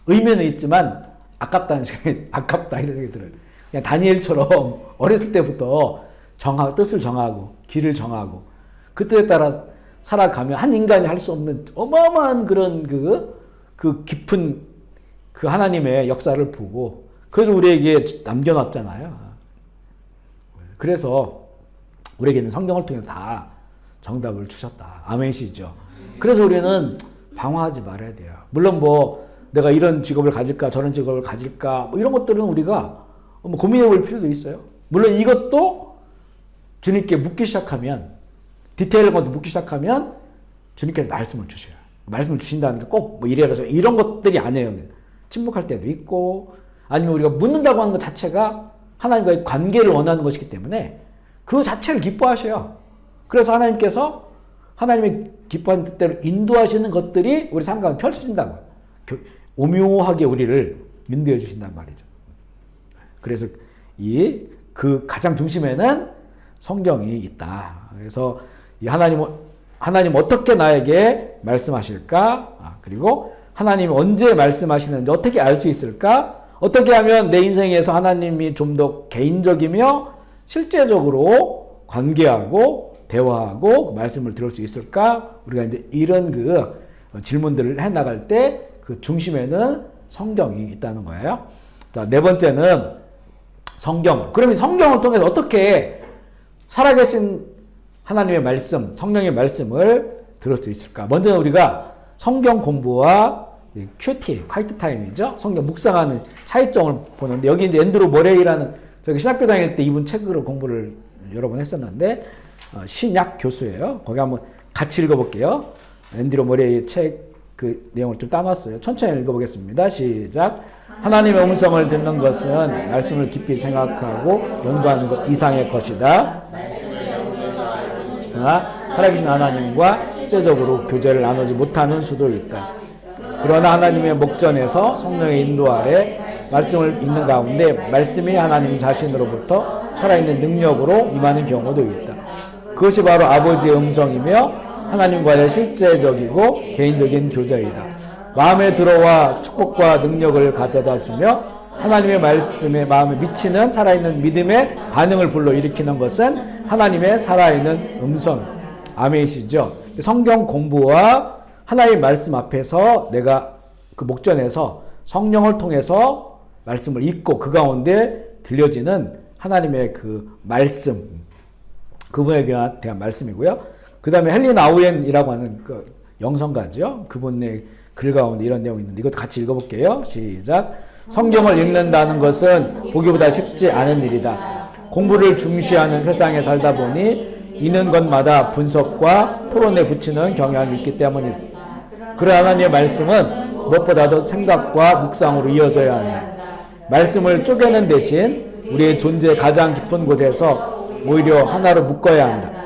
의미는 있지만 아깝다는 시간이 아깝다 이런 생각이 들어요. 그냥 다니엘처럼 어렸을 때부터 뜻을 정하고 길을 정하고 그 뜻에 따라 살아가면 한 인간이 할 수 없는 어마어마한 그런 그 깊은 그 하나님의 역사를 보고 그래서 우리에게 남겨놨잖아요. 그래서 우리에게는 성경을 통해 다 정답을 주셨다. 아멘이시죠. 그래서 우리는 방황하지 말아야 돼요. 물론 뭐 내가 이런 직업을 가질까 저런 직업을 가질까 뭐 이런 것들은 우리가 고민해 볼 필요도 있어요. 물론 이것도 주님께 묻기 시작하면 디테일한 것도 묻기 시작하면 주님께서 말씀을 주셔요. 말씀을 주신다는 게 꼭 뭐 이래라 저래라 이런 것들이 아니에요. 침묵할 때도 있고 아니면 우리가 묻는다고 하는 것 자체가 하나님과의 관계를 원하는 것이기 때문에 그 자체를 기뻐하셔요. 그래서 하나님께서 하나님의 기뻐하는 뜻대로 인도하시는 것들이 우리 삶 가운데 펼쳐진다고요. 오묘하게 우리를 인도해 주신단 말이죠. 그래서 그 가장 중심에는 성경이 있다. 그래서 이 하나님 어떻게 나에게 말씀하실까? 그리고 하나님이 언제 말씀하시는지 어떻게 알 수 있을까? 어떻게 하면 내 인생에서 하나님이 좀 더 개인적이며 실제적으로 관계하고 대화하고 말씀을 들을 수 있을까? 우리가 이제 이런 질문들을 해 나갈 때 그 중심에는 성경이 있다는 거예요. 자, 네 번째는 성경. 그러면 성경을 통해서 어떻게 살아계신 하나님의 말씀, 성령의 말씀을 들을 수 있을까? 먼저 우리가 성경 공부와 큐티, 콰이트 타임이죠. 성경 묵상하는 차이점을 보는데 여기 이제 앤드루 머레이라는 저기 신학교 다닐 때 이분 책으로 공부를 여러 번 했었는데 신약 교수예요. 거기 한번 같이 읽어볼게요. 앤드루 머레이의 책 그 내용을 좀 따놨어요. 천천히 읽어보겠습니다. 시작. 하나님의 음성을 듣는 것은 말씀을 깊이 생각하고 연구하는 것 이상의 것이다. 그러나 살아계신 하나님과 실제적으로 교제를 나누지 못하는 수도 있다. 그러나 하나님의 목전에서 성령의 인도 아래 말씀을 읽는 가운데 말씀이 하나님 자신으로부터 살아있는 능력으로 임하는 경우도 있다. 그것이 바로 아버지의 음성이며 하나님과의 실제적이고 개인적인 교제이다. 마음에 들어와 축복과 능력을 가져다 주며 하나님의 말씀에 마음에 미치는 살아있는 믿음의 반응을 불러일으키는 것은 하나님의 살아있는 음성. 아멘이시죠? 성경 공부와 하나님의 말씀 앞에서 내가 그 목전에서 성령을 통해서 말씀을 읽고 그 가운데 들려지는 하나님의 그 말씀, 그분에 대한 말씀이고요. 그 다음에 헨리 나우엔이라고 하는 그 영성가죠. 그분의 글 가운데 이런 내용이 있는데 이것도 같이 읽어볼게요. 시작. 성경을 읽는다는 것은 보기보다 쉽지 않은 일이다. 공부를 중시하는 세상에 살다 보니 있는 것마다 분석과 토론에 붙이는 경향이 있기 때문이다. 그러나 하나님의 말씀은 무엇보다도 생각과 묵상으로 이어져야 한다. 말씀을 쪼개는 대신 우리의 존재의 가장 깊은 곳에서 오히려 하나로 묶어야 한다.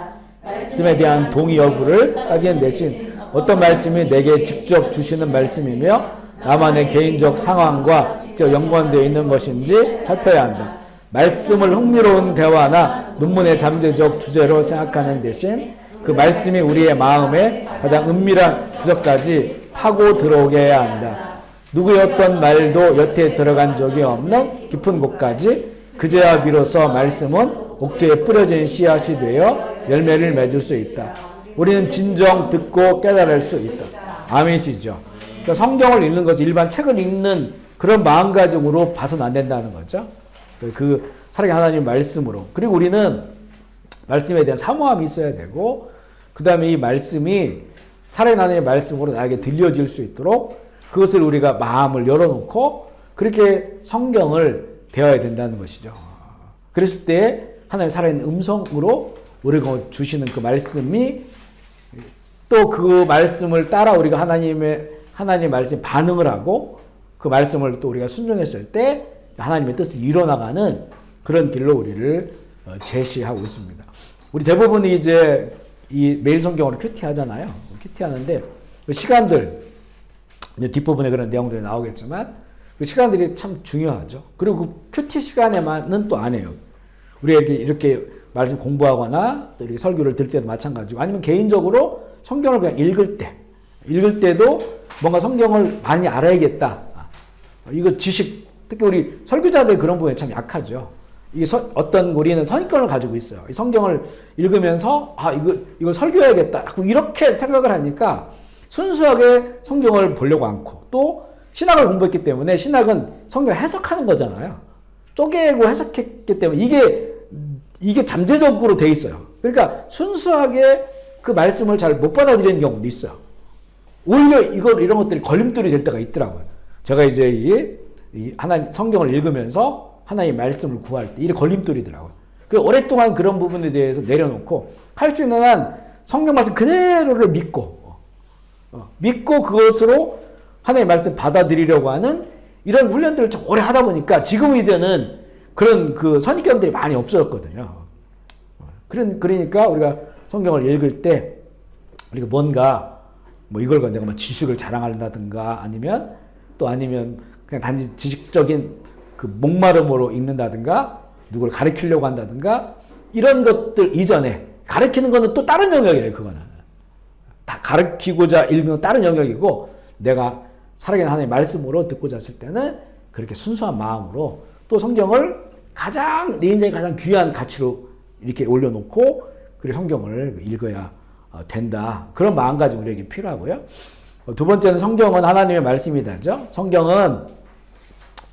말씀에 대한 동의 여부를 따지는 대신 어떤 말씀이 내게 직접 주시는 말씀이며 나만의 개인적 상황과 직접 연관되어 있는 것인지 살펴야 한다. 말씀을 흥미로운 대화나 논문의 잠재적 주제로 생각하는 대신 그 말씀이 우리의 마음에 가장 은밀한 구석까지 파고 들어오게 해야 한다. 누구의 어떤 말도 여태에 들어간 적이 없는 깊은 곳까지 그제야 비로소 말씀은 옥토에 뿌려진 씨앗이 되어 열매를 맺을 수 있다. 우리는 진정 듣고 깨달을 수 있다. 아멘이시죠? 그러니까 성경을 읽는 것이 일반 책을 읽는 그런 마음가짐으로 봐서는 안 된다는 거죠. 그 살아계신 하나님 말씀으로. 그리고 우리는 말씀에 대한 사모함이 있어야 되고 그 다음에 이 말씀이 살아계신 하나님의 말씀으로 나에게 들려질 수 있도록 그것을 우리가 마음을 열어놓고 그렇게 성경을 배워야 된다는 것이죠. 그랬을 때 하나님 살아있는 음성으로 우리가 주시는 그 말씀이 또 그 말씀을 따라 우리가 하나님의 말씀에 반응을 하고 그 말씀을 또 우리가 순종했을 때 하나님의 뜻을 이뤄나가는 그런 길로 우리를 제시하고 있습니다. 우리 대부분이 이제 이 매일 성경으로 큐티 하잖아요. 큐티 하는데 그 시간들 이제 뒷부분에 그런 내용들이 나오겠지만 그 시간들이 참 중요하죠. 그리고 그 큐티 시간에만은 또 안 해요. 우리가 이렇게 말씀 공부하거나 또 이렇게 설교를 들을 때도 마찬가지고 아니면 개인적으로 성경을 그냥 읽을 때도 뭔가 성경을 많이 알아야겠다. 이거 지식, 특히 우리 설교자들 그런 부분에 참 약하죠. 이게 어떤 우리는 선입견을 가지고 있어요. 이 성경을 읽으면서 이걸 설교해야겠다. 이렇게 생각을 하니까 순수하게 성경을 보려고 않고 또 신학을 공부했기 때문에 신학은 성경을 해석하는 거잖아요. 쪼개고 해석했기 때문에 이게 잠재적으로 돼 있어요. 그러니까 순수하게 그 말씀을 잘 못 받아들이는 경우도 있어요. 오히려 이런 것들이 걸림돌이 될 때가 있더라고요. 제가 이제 하나님 성경을 읽으면서 하나님의 말씀을 구할 때 이게 걸림돌이더라고요. 그 오랫동안 그런 부분에 대해서 내려놓고 할 수 있는 한 성경 말씀 그대로를 믿고 그것으로 하나님의 말씀 받아들이려고 하는 이런 훈련들을 좀 오래 하다 보니까 지금 이제는 그런 그 선입견들이 많이 없어졌거든요. 그러니까 우리가 성경을 읽을 때 우리가 뭔가 이걸 내가 지식을 자랑한다든가 아니면 그냥 단지 지식적인 그 목마름으로 읽는다든가 누구를 가르치려고 한다든가 이런 것들 이전에 가르치는 거는 또 다른 영역이에요. 그거는 다 가르치고자 읽는 다른 영역이고 내가 살아계신 하나님의 말씀으로 듣고자 했을 때는 그렇게 순수한 마음으로 또 성경을 가장 내 인생의 가장 귀한 가치로 이렇게 올려놓고 그리고 성경을 읽어야 된다. 그런 마음가짐이 우리에게 필요하고요. 두 번째는 성경은 하나님의 말씀이다죠. 성경은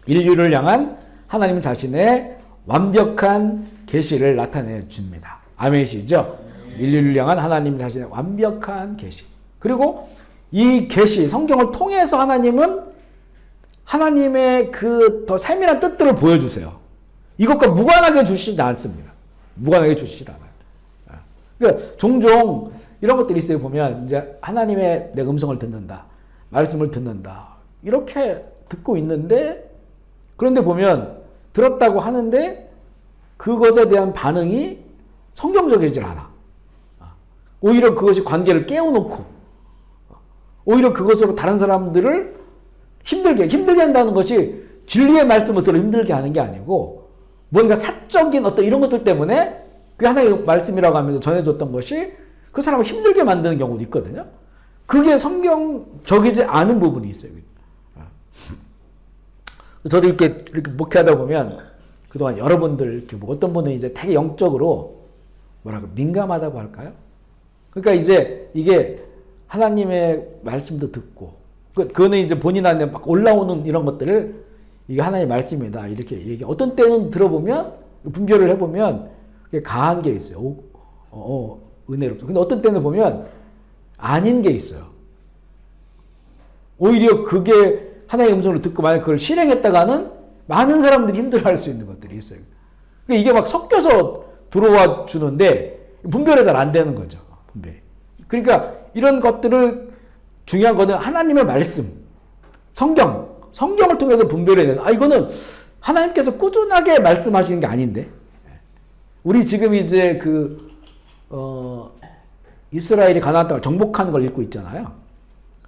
인류를 향한 하나님 자신의 완벽한 계시를 나타내 줍니다. 아멘이시죠? 인류를 향한 하나님 자신의 완벽한 계시. 그리고 이 계시, 성경을 통해서 하나님은 하나님의 그 더 세밀한 뜻들을 보여주세요. 이것과 무관하게 주시지 않습니다. 무관하게 주시지 않아요. 그러니까 종종 이런 것들이 있어요. 보면 이제 하나님의 내 음성을 듣는다. 말씀을 듣는다. 이렇게 듣고 있는데 그런데 보면 들었다고 하는데 그것에 대한 반응이 성경적이질 않아. 오히려 그것이 관계를 깨워놓고 오히려 그것으로 다른 사람들을 힘들게 한다는 것이 진리의 말씀을 들어 힘들게 하는 게 아니고 뭔가 사적인 어떤 이런 것들 때문에 그 하나의 말씀이라고 하면서 전해줬던 것이 그 사람을 힘들게 만드는 경우도 있거든요. 그게 성경적이지 않은 부분이 있어요. 저도 이렇게 목회하다 보면 그동안 여러분들 이렇게 뭐 어떤 분은 이제 되게 영적으로 뭐랄까 민감하다고 할까요? 그러니까 이제 이게 하나님의 말씀도 듣고 그거는 이제 본인한테 막 올라오는 이런 것들을 이게 하나님의 말씀이다 이렇게 얘기. 어떤 때는 들어보면 분별을 해보면 가한 게 있어요. 은혜롭죠. 근데 어떤 때는 보면 아닌 게 있어요. 오히려 그게 하나님의 음성을 듣고 만약 그걸 실행했다가는 많은 사람들이 힘들어할 수 있는 것들이 있어요. 그러니까 이게 막 섞여서 들어와 주는데 분별이 잘 안 되는 거죠. 분별이. 그러니까 이런 것들을 중요한 거는 하나님의 말씀, 성경을 통해서 분별해야 돼서 이거는 하나님께서 꾸준하게 말씀하시는 게 아닌데 우리 지금 이제 이스라엘이 가나안 땅을 정복하는 걸 읽고 있잖아요.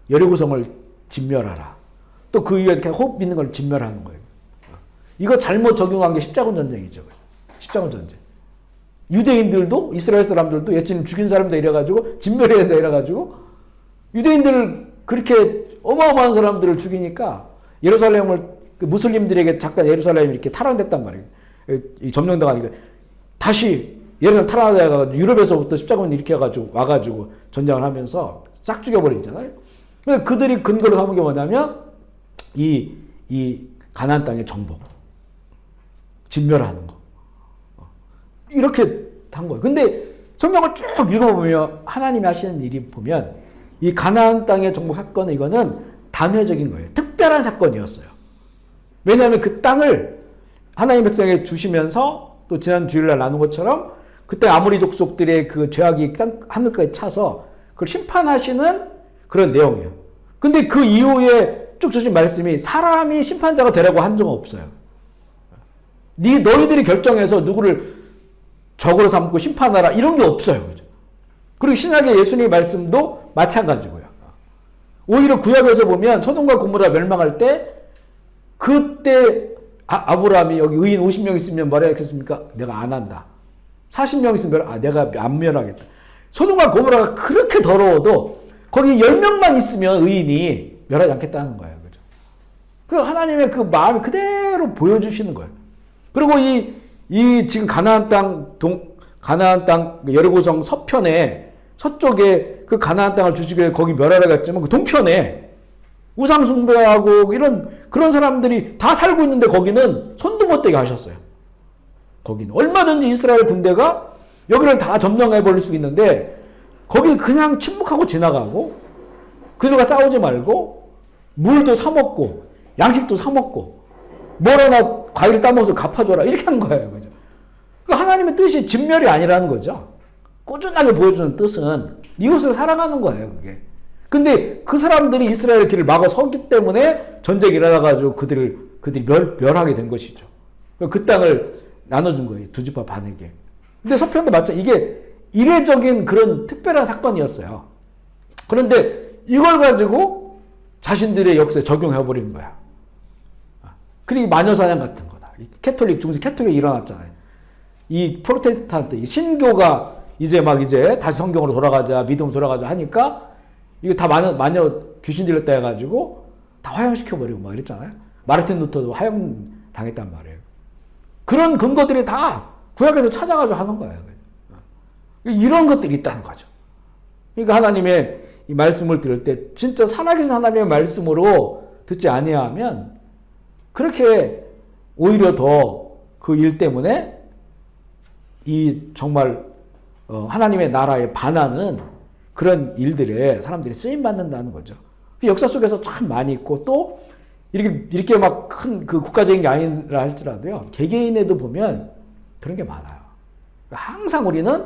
여리고성을 진멸하라. 또 그 위에 이렇게 호흡 있는 걸 진멸하는 거예요. 이거 잘못 적용한 게 십자군 전쟁이죠. 십자군 전쟁. 유대인들도 이스라엘 사람들도 예수님 죽인 사람들 이래가지고 진멸해야 된다 이래가지고 유대인들을 그렇게 어마어마한 사람들을 죽이니까 예루살렘을 무슬림들에게 잠깐 예루살렘이 이렇게 탈환됐단 말이에요. 점령당하니까 다시 예루살렘 탈환해가지고 유럽에서부터 십자군 이렇게 해가지고 와가지고 전쟁을 하면서 싹 죽여버리잖아요. 근데 그들이 근거로 삼은 게 뭐냐면 이 가나안 땅의 정복, 진멸하는 거 이렇게 한 거예요. 근데 성경을 쭉 읽어보면 하나님이 하시는 일이 보면 이 가나안 땅의 정복 사건은 이거는 단회적인 거예요. 특별한 사건이었어요. 왜냐하면 그 땅을 하나님 백성에게 주시면서 또 지난 주일날 나눈 것처럼 그때 아모리 족속들의 그 죄악이 하늘까지 차서 그걸 심판하시는 그런 내용이에요. 근데 그 이후에 쭉 주신 말씀이 사람이 심판자가 되라고 한 적은 없어요. 너희들이 결정해서 누구를 적으로 삼고 심판하라 이런 게 없어요. 그죠? 그리고 신약의 예수님의 말씀도 마찬가지고요. 오히려 구약에서 보면 소돔과 고모라 멸망할 때 그때 아브라함이 여기 의인 50명 있으면 뭐라 했겠습니까? 내가 안 한다. 40명 있으면 내가 안 멸하겠다. 소돔과 고모라가 그렇게 더러워도 거기 10명만 있으면 의인이 멸하지 않겠다는 거예요. 그죠? 그 하나님의 그 마음이 그대로 보여주시는 거예요. 그리고 이 지금 가나안 땅 여리고성 서편에 서쪽에 그 가나안 땅을 주시기에 거기 멸하라고 했지만 그 동편에 우상 숭배하고 그런 사람들이 다 살고 있는데 거기는 손도 못 대게 하셨어요. 거기는 얼마든지 이스라엘 군대가 여기를 다 점령해 버릴 수 있는데 거기 그냥 침묵하고 지나가고 그들과 싸우지 말고 물도 사 먹고 양식도 사 먹고 뭘 하나 과일 따먹어서 갚아줘라 이렇게 한 거예요. 그죠? 하나님의 뜻이 진멸이 아니라는 거죠. 꾸준하게 보여주는 뜻은 이웃을 사랑하는 거예요. 그게. 근데 그 사람들이 이스라엘 길을 막아 서기 때문에 전쟁이 일어나가지고 그들이 멸하게 된 것이죠. 그 땅을 나눠준 거예요. 두 지파 반에게. 근데 서편도 마찬가지. 이게 이례적인 그런 특별한 사건이었어요. 그런데 이걸 가지고 자신들의 역사에 적용해버린 거야. 그리고 마녀사냥 같은 거다. 캐톨릭, 중세 캐톨릭이 일어났잖아요. 이 프로테스탄트, 이 신교가 이제 다시 성경으로 돌아가자, 믿음으로 돌아가자 하니까 이거 다 마녀 귀신 들렸다 해가지고 다 화형시켜버리고 막 이랬잖아요. 마르틴 루터도 화형 당했단 말이에요. 그런 근거들이 다 구약에서 찾아가지고 하는 거예요. 이런 것들이 있다는 거죠. 그러니까 하나님의 이 말씀을 들을 때 진짜 살아계신 하나님의 말씀으로 듣지 아니하면 그렇게 오히려 더 그 일 때문에 이 정말 하나님의 나라에 반하는 그런 일들에 사람들이 쓰임 받는다는 거죠. 그 역사 속에서 참 많이 있고 또 이렇게 막 큰 그 국가적인 게 아니라 할지라도요 개개인에도 보면 그런 게 많아요. 항상 우리는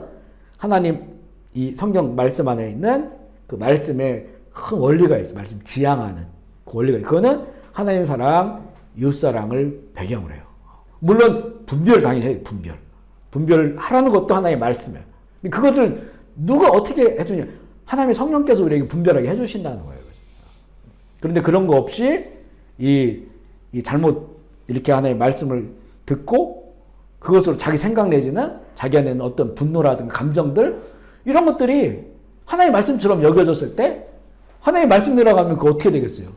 하나님 이 성경 말씀 안에 있는 그 말씀에 큰 원리가 있어요. 말씀 지향하는 그 원리가 있어요. 그거는 하나님 사랑, 이웃 사랑을 배경으로 해요. 물론 분별 당연히 해요. 분별하라는 것도 하나의 말씀이에요. 그것을 누가 어떻게 해주냐? 하나님의 성령께서 우리에게 분별하게 해주신다는 거예요. 그런데 그런 거 없이 이 잘못 이렇게 하나의 말씀을 듣고 그것으로 자기 생각 내지는 자기 안에 있는 어떤 분노라든가 감정들 이런 것들이 하나의 말씀처럼 여겨졌을 때 하나의 말씀대로 가면 그거 어떻게 되겠어요?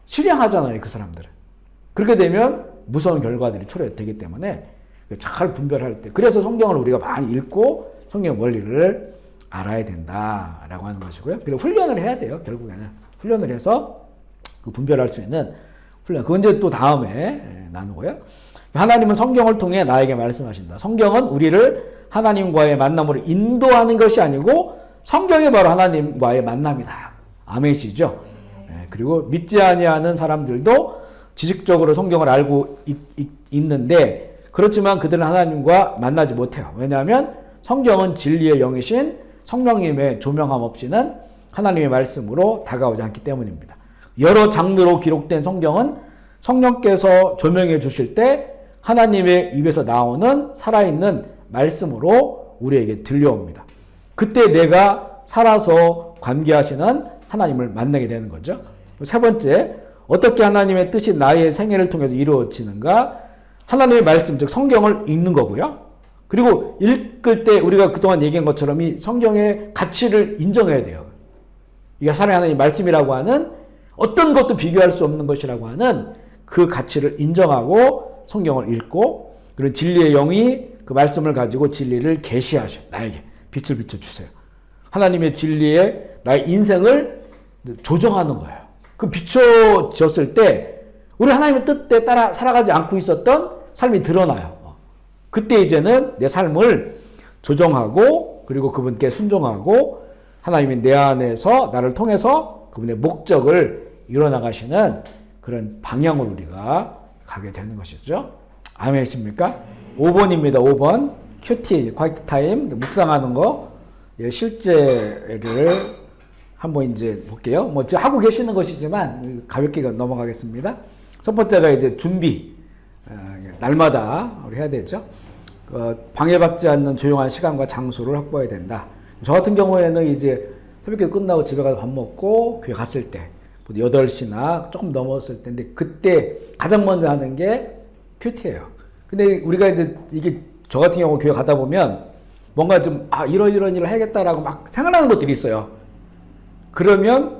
실행하잖아요, 그 사람들은. 그렇게 되면 무서운 결과들이 초래되기 때문에 잘 분별할 때 그래서 성경을 우리가 많이 읽고 성경 원리를 알아야 된다라고 하는 것이고요. 그리고 훈련을 해야 돼요. 결국에는 훈련을 해서 그 분별할 수 있는 훈련. 그건 이제 또 다음에 나누고요. 하나님은 성경을 통해 나에게 말씀하신다. 성경은 우리를 하나님과의 만남으로 인도하는 것이 아니고 성경이 바로 하나님과의 만남이다. 아멘이시죠? 그리고 믿지 아니하는 사람들도 지식적으로 성경을 알고 있는데 그렇지만 그들은 하나님과 만나지 못해요. 왜냐하면 성경은 진리의 영이신 성령님의 조명함 없이는 하나님의 말씀으로 다가오지 않기 때문입니다. 여러 장르로 기록된 성경은 성령께서 조명해 주실 때 하나님의 입에서 나오는 살아있는 말씀으로 우리에게 들려옵니다. 그때 내가 살아서 관계하시는 하나님을 만나게 되는 거죠. 세 번째, 어떻게 하나님의 뜻이 나의 생애를 통해서 이루어지는가? 하나님의 말씀, 즉 성경을 읽는 거고요. 그리고 읽을 때 우리가 그동안 얘기한 것처럼 이 성경의 가치를 인정해야 돼요. 이게 하나님의 하나님 말씀이라고 하는 어떤 것도 비교할 수 없는 것이라고 하는 그 가치를 인정하고 성경을 읽고 그리고 진리의 영이 그 말씀을 가지고 진리를 계시하셔. 나에게 빛을 비춰주세요. 하나님의 진리에 나의 인생을 조정하는 거예요. 그 비춰졌을 때 우리 하나님의 뜻에 따라 살아가지 않고 있었던 삶이 드러나요. 그때 이제는 내 삶을 조정하고 그리고 그분께 순종하고 하나님이 내 안에서 나를 통해서 그분의 목적을 이뤄나가시는 그런 방향으로 우리가 가게 되는 것이죠. 아멘이십니까? 5번입니다. 5번 큐티, 화이트 타임, 묵상하는 거 실제를 한번 이제 볼게요. 뭐 하고 계시는 것이지만 가볍게 넘어가겠습니다. 첫 번째가 이제 준비. 날마다 우리 해야 되죠. 방해받지 않는 조용한 시간과 장소를 확보해야 된다. 저 같은 경우에는 이제 새벽에 끝나고 집에 가서 밥 먹고 교회 갔을 때 8시나 조금 넘었을 때인데 그때 가장 먼저 하는 게 큐티예요. 근데 우리가 이제 이게 저 같은 경우 교회 가다 보면 뭔가 좀 이런 일을 해야겠다라고 막 생각나는 것들이 있어요. 그러면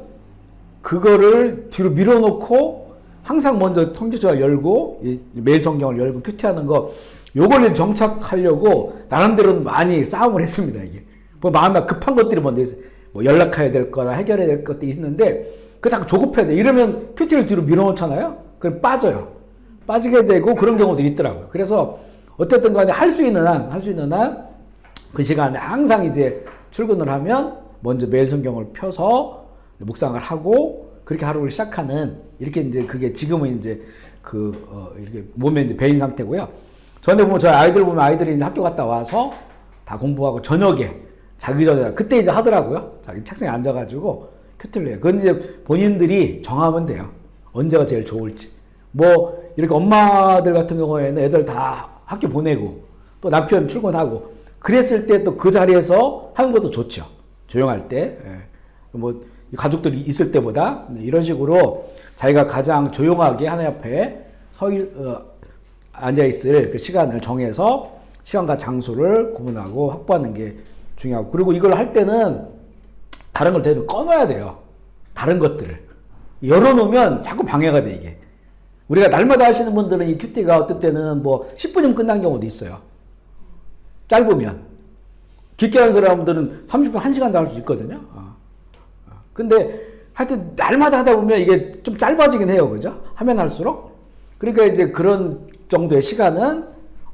그거를 뒤로 밀어놓고 항상 먼저 성경을 열고 매일 성경을 열고 큐티하는 거 요걸 정착하려고 나름대로는 많이 싸움을 했습니다. 이게 뭐 마음에 급한 것들이 먼저 있어요. 뭐 연락해야 될 거나 해결해야 될 것들이 있는데 그 자꾸 조급해야 돼. 이러면 큐티를 뒤로 밀어놓잖아요. 그럼 빠지게 되고 그런 경우들이 있더라고요. 그래서 어쨌든 간에 할 수 있는 한 그 시간에 항상 이제 출근을 하면 먼저 매일 성경을 펴서 묵상을 하고 그렇게 하루를 시작하는 이렇게 이제 그게 지금은 이제 이렇게 몸에 이제 배인 상태고요. 전에 보면 저희 아이들 보면 아이들이 이제 학교 갔다 와서 다 공부하고 저녁에 자기 전에 그때 이제 하더라고요. 자기 책상에 앉아가지고 큐티를 해요. 그건 이제 본인들이 정하면 돼요. 언제가 제일 좋을지. 뭐 이렇게 엄마들 같은 경우에는 애들 다 학교 보내고 또 남편 출근하고 그랬을 때 또 그 자리에서 하는 것도 좋죠. 조용할 때. 뭐 가족들이 있을 때보다 이런 식으로 자기가 가장 조용하게 하나님 앞에 앉아있을 그 시간을 정해서 시간과 장소를 구분하고 확보하는 게 중요하고, 그리고 이걸 할 때는 다른 걸 대부분 꺼놔야 돼요. 다른 것들을. 열어놓으면 자꾸 방해가 돼, 이게. 우리가 날마다 하시는 분들은 이 큐티가 어떤 때는 뭐 10분이면 끝난 경우도 있어요. 짧으면. 깊게 하는 사람들은 30분, 1시간도 할 수 있거든요. 근데 하여튼 날마다 하다 보면 이게 좀 짧아지긴 해요. 그죠? 하면 할수록. 그러니까 이제 그런 정도의 시간은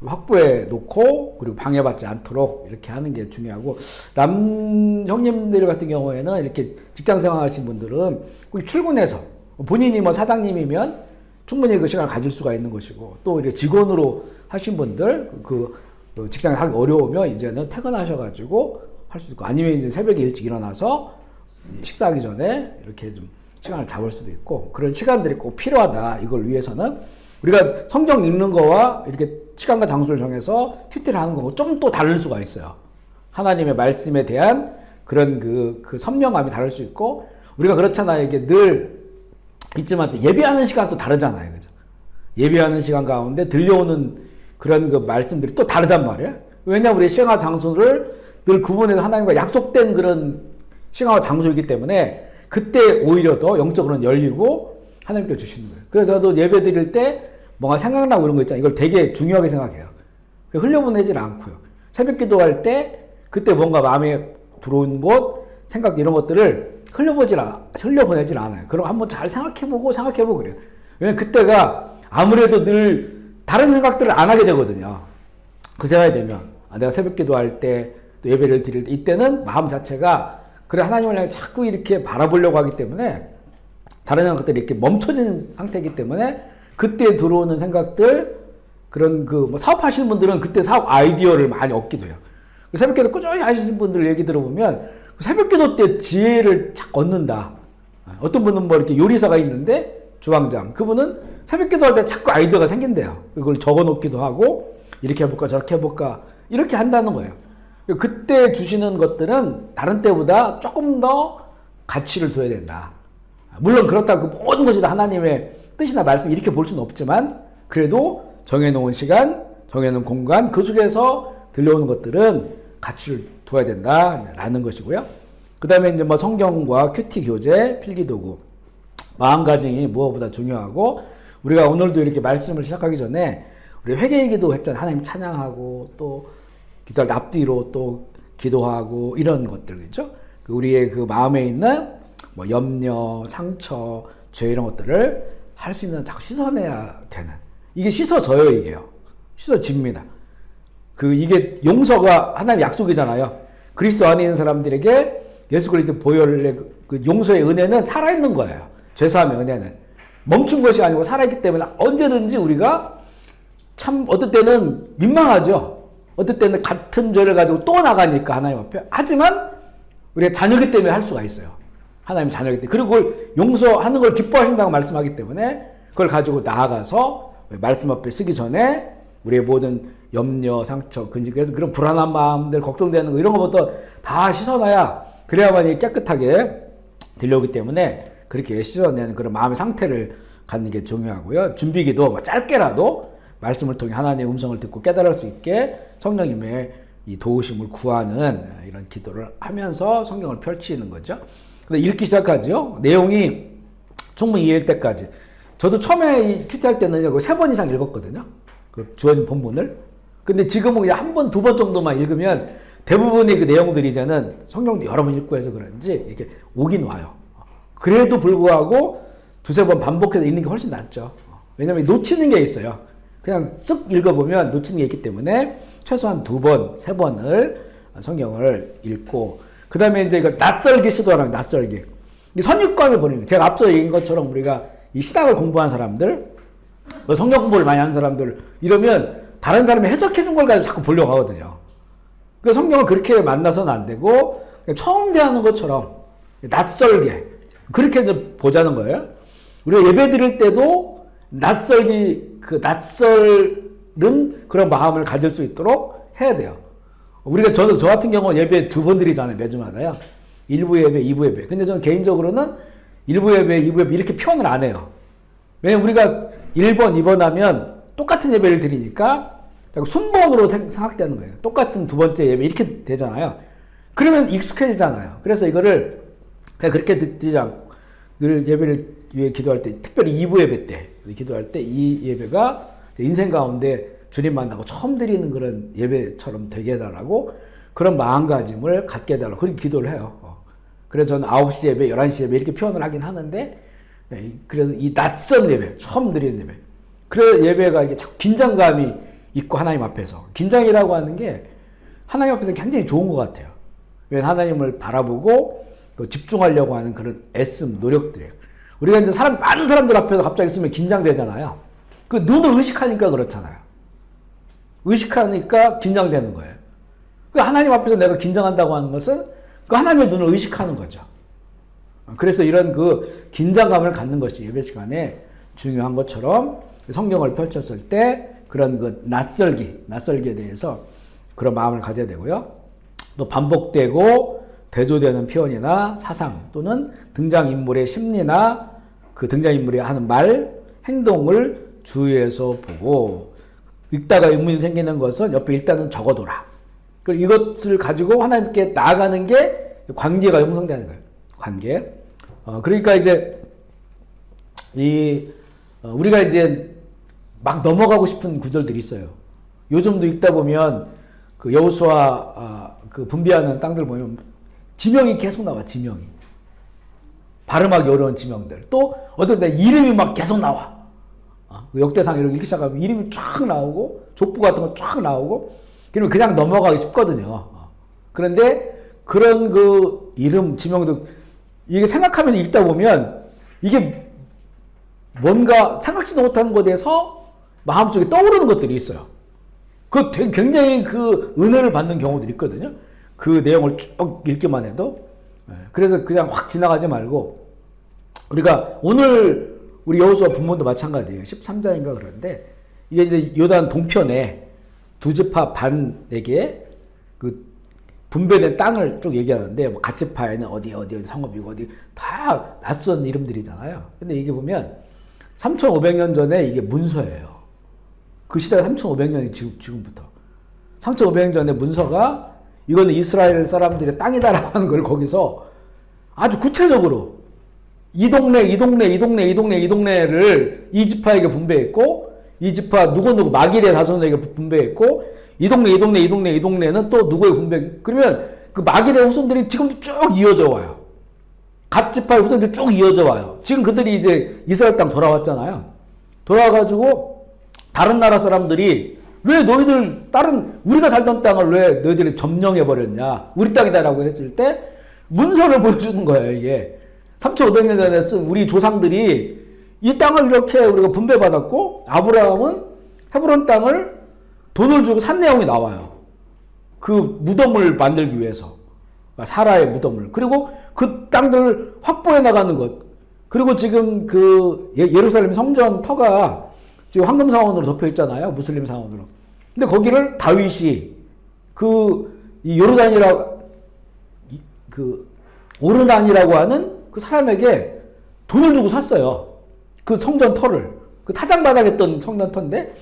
확보해 놓고, 그리고 방해받지 않도록 이렇게 하는 게 중요하고, 형님들 같은 경우에는 이렇게 직장 생활 하신 분들은 출근해서 본인이 뭐 사장님이면 충분히 그 시간을 가질 수가 있는 것이고, 또 이렇게 직원으로 하신 분들, 직장에 하기 어려우면 이제는 퇴근하셔가지고 할 수도 있고, 아니면 이제 새벽에 일찍 일어나서 식사하기 전에 이렇게 좀 시간을 잡을 수도 있고, 그런 시간들이 꼭 필요하다. 이걸 위해서는 우리가 성경 읽는 거와 이렇게 시간과 장소를 정해서 큐티를 하는 거고 좀 또 다를 수가 있어요. 하나님의 말씀에 대한 그런 그 선명함이 다를 수 있고, 우리가 그렇잖아요. 이게 늘 있지만 예배하는 시간도 다르잖아요. 그죠? 예배하는 시간 가운데 들려오는 그런 그 말씀들이 또 다르단 말이에요. 왜냐하면 우리 시간과 장소를 늘 구분해서 하나님과 약속된 그런 시간과 장소이기 때문에 그때 오히려 더 영적으로는 열리고 하나님께 주시는 거예요. 그래서 저도 예배 드릴 때 뭔가 생각나고 이런 거 있잖아요. 이걸 되게 중요하게 생각해요. 흘려보내질 않고요. 새벽 기도할 때 그때 뭔가 마음에 들어온 것, 생각 이런 것들을 흘려보내질 않아요. 그럼 한번 잘 생각해보고 그래요. 왜냐면 그때가 아무래도 늘 다른 생각들을 안 하게 되거든요. 그 생각이 되면 내가 새벽 기도할 때 또 예배를 드릴 때 이때는 마음 자체가 그래 하나님을 향해 자꾸 이렇게 바라보려고 하기 때문에 다른 생각들이 이렇게 멈춰진 상태이기 때문에 그때 들어오는 생각들, 그런 뭐 사업하시는 분들은 그때 사업 아이디어를 많이 얻기도 해요. 새벽 기도 꾸준히 하시는 분들 얘기 들어보면 새벽 기도 때 지혜를 착 얻는다. 어떤 분은 뭐 이렇게 요리사가 있는데 주방장, 그분은 새벽 기도할 때 자꾸 아이디어가 생긴대요. 그걸 적어 놓기도 하고 이렇게 해볼까 저렇게 해볼까 이렇게 한다는 거예요. 그때 주시는 것들은 다른 때보다 조금 더 가치를 둬야 된다. 물론 그렇다고 모든 것이 다 하나님의 뜻이나 말씀 이렇게 볼 수는 없지만 그래도 정해놓은 시간, 정해놓은 공간, 그 속에서 들려오는 것들은 가치를 두어야 된다라는 것이고요. 그 다음에 이제 뭐 성경과 큐티 교재, 필기도구, 마음가짐이 무엇보다 중요하고, 우리가 오늘도 이렇게 말씀을 시작하기 전에 우리 회개기도 했잖아요. 하나님 찬양하고 또 기도할 때 앞뒤로 또 기도하고 이런 것들, 그죠? 우리의 그 마음에 있는 뭐 염려, 상처, 죄 이런 것들을 할 수 있는 자꾸 씻어내야 되는, 이게 씻어져요. 이게요. 씻어집니다. 이게 용서가 하나님의 약속이잖아요. 그리스도 안에 있는 사람들에게 예수 그리스도 보혈의 그 용서의 은혜는 살아있는 거예요. 죄사함의 은혜는 멈춘 것이 아니고 살아있기 때문에 언제든지 우리가 참 어떨 때는 민망하죠. 어떨 때는 같은 죄를 가지고 또 나가니까 하나님 앞에. 하지만 우리가 자녀이기 때문에 할 수가 있어요. 하나님 자녀이기 때문에. 그리고 그걸 용서하는 걸 기뻐하신다고 말씀하기 때문에 그걸 가지고 나아가서 말씀 앞에 쓰기 전에 우리의 모든 염려, 상처, 근심에서 그런 불안한 마음들, 걱정되는 거 이런 것부터 다 씻어놔야, 그래야만이 깨끗하게 들려오기 때문에 그렇게 씻어내는 그런 마음의 상태를 갖는 게 중요하고요. 준비기도 뭐 짧게라도 말씀을 통해 하나님의 음성을 듣고 깨달을 수 있게 성령님의 이 도우심을 구하는 이런 기도를 하면서 성경을 펼치는 거죠. 근데 읽기 시작하죠. 내용이 충분히 이해할 때까지. 저도 처음에 이 큐티 할 때는 3번 이상 읽었거든요. 그 주어진 본문을. 근데 지금은 그냥 1번, 2번 정도만 읽으면 대부분의 그 내용들이 이제는 성경도 여러 번 읽고 해서 그런지 이렇게 오긴 와요. 그래도 불구하고 2-3번 반복해서 읽는 게 훨씬 낫죠. 왜냐면 놓치는 게 있어요. 그냥 쓱 읽어보면 놓치는 게 있기 때문에 최소한 2번, 3번을 성경을 읽고, 그 다음에 이제 이걸 낯설기 시도하는 거예요. 낯설기. 선입관을 버리는 거예요. 제가 앞서 얘기한 것처럼 우리가 이 신학을 공부한 사람들, 성경 공부를 많이 하는 사람들, 이러면 다른 사람이 해석해 준 걸 가지고 자꾸 보려고 하거든요. 그래서 성경을 그렇게 만나서는 안 되고, 처음 대하는 것처럼 낯설게, 그렇게 보자는 거예요. 우리가 예배 드릴 때도 낯설은 그런 마음을 가질 수 있도록 해야 돼요. 저 같은 경우는 예배 2번 드리잖아요. 매주마다요. 1부 예배, 2부 예배. 근데 저는 개인적으로는 1부 예배, 2부 예배 이렇게 표현을 안 해요. 왜냐면 우리가 1번, 2번 하면 똑같은 예배를 드리니까 순번으로 생각되는 거예요. 똑같은 두 번째 예배 이렇게 되잖아요. 그러면 익숙해지잖아요. 그래서 이거를 그냥 그렇게 드리지 않고 늘 예배를 위해 기도할 때, 특별히 2부 예배 때 기도할 때 이 예배가 인생 가운데 주님 만나고 처음 드리는 그런 예배처럼 되게 해달라고 그런 마음가짐을 갖게 해달라고 그렇게 기도를 해요. 그래서 저는 9시 예배, 11시 예배 이렇게 표현을 하긴 하는데, 그래서 이 낯선 예배, 처음 드리는 예배, 그래 예배가 이게 자꾸 긴장감이 있고 하나님 앞에서 긴장이라고 하는 게 하나님 앞에서 굉장히 좋은 것 같아요. 왜냐하면 하나님을 바라보고 또 집중하려고 하는 그런 애씀, 노력들이에요. 우리가 이제 많은 사람들 앞에서 갑자기 있으면 긴장되잖아요. 그 눈을 의식하니까 그렇잖아요. 의식하니까 긴장되는 거예요. 그 하나님 앞에서 내가 긴장한다고 하는 것은 그 하나님의 눈을 의식하는 거죠. 그래서 이런 그 긴장감을 갖는 것이 예배 시간에 중요한 것처럼 성경을 펼쳤을 때 그런 그 낯설기에 대해서 그런 마음을 가져야 되고요. 또 반복되고 대조되는 표현이나 사상 또는 등장인물의 심리나 그 등장인물이 하는 말, 행동을 주의해서 보고 읽다가 의문이 생기는 것은 옆에 일단은 적어둬라. 그리고 이것을 가지고 하나님께 나아가는 게 관계가 형성되는 거예요. 관계. 그러니까 이제 우리가 이제 막 넘어가고 싶은 구절들이 있어요. 요즘도 읽다 보면 그 여호수아 그 분비하는 땅들 보면 지명이 계속 나와. 지명이 발음하기 어려운 지명들. 또 어떤 때 이름이 막 계속 나와. 역대상 이렇게 읽기 시작하면 이름이 쫙 나오고 족보 같은 거 쫙 나오고 그러면 그냥 넘어가기 쉽거든요. 그런데 그런 그 이름 지명도 이게 생각하면서 읽다 보면 이게 뭔가 생각지도 못한 것에서 마음속에 떠오르는 것들이 있어요. 그 굉장히 그 은혜를 받는 경우들이 있거든요. 그 내용을 쭉 읽기만 해도. 그래서 그냥 확 지나가지 말고 우리가 오늘 우리 여호수아 본문도 마찬가지예요. 13장인가 그런데 이게 이제 요단 동편에 두 지파 반에게 그 분배된 땅을 쭉 얘기하는데 뭐 갓지파에는 어디 성읍이고 어디 다 낯선 이름들이잖아요. 근데 이게 보면 3,500년 전에 이게 문서예요. 그 시대가 3,500년이 지금부터. 3,500년 전에 문서가 이거는 이스라엘 사람들의 땅이다라고 하는 걸 거기서 아주 구체적으로 이 동네를 이 지파에게 분배했고 이 지파 누구 마길의 자손에게 분배했고 이 동네는 또 누구에 분배. 그러면 그 마길의 후손들이 지금도 쭉 이어져 와요. 갓 지파의 후손들이 쭉 이어져 와요. 지금 그들이 이제 이스라엘 땅 돌아왔잖아요. 돌아와가지고 다른 나라 사람들이 왜 너희들 우리가 살던 땅을 왜 너희들이 점령해 버렸냐? 우리 땅이다라고 했을 때 문서를 보여주는 거예요. 이게 3,500년 전에 쓴 우리 조상들이 이 땅을 이렇게 우리가 분배받았고 아브라함은 헤브론 땅을 돈을 주고 산 내용이 나와요. 그 무덤을 만들기 위해서. 사라의 무덤을. 그리고 그 땅들을 확보해 나가는 것. 그리고 지금 그 예루살렘 성전 터가 지금 황금 사원으로 덮여 있잖아요. 무슬림 사원으로. 근데 거기를 다윗이 이 오르난이라고 하는 그 사람에게 돈을 주고 샀어요. 그 성전 터를. 그 타작마당했던 성전 터인데.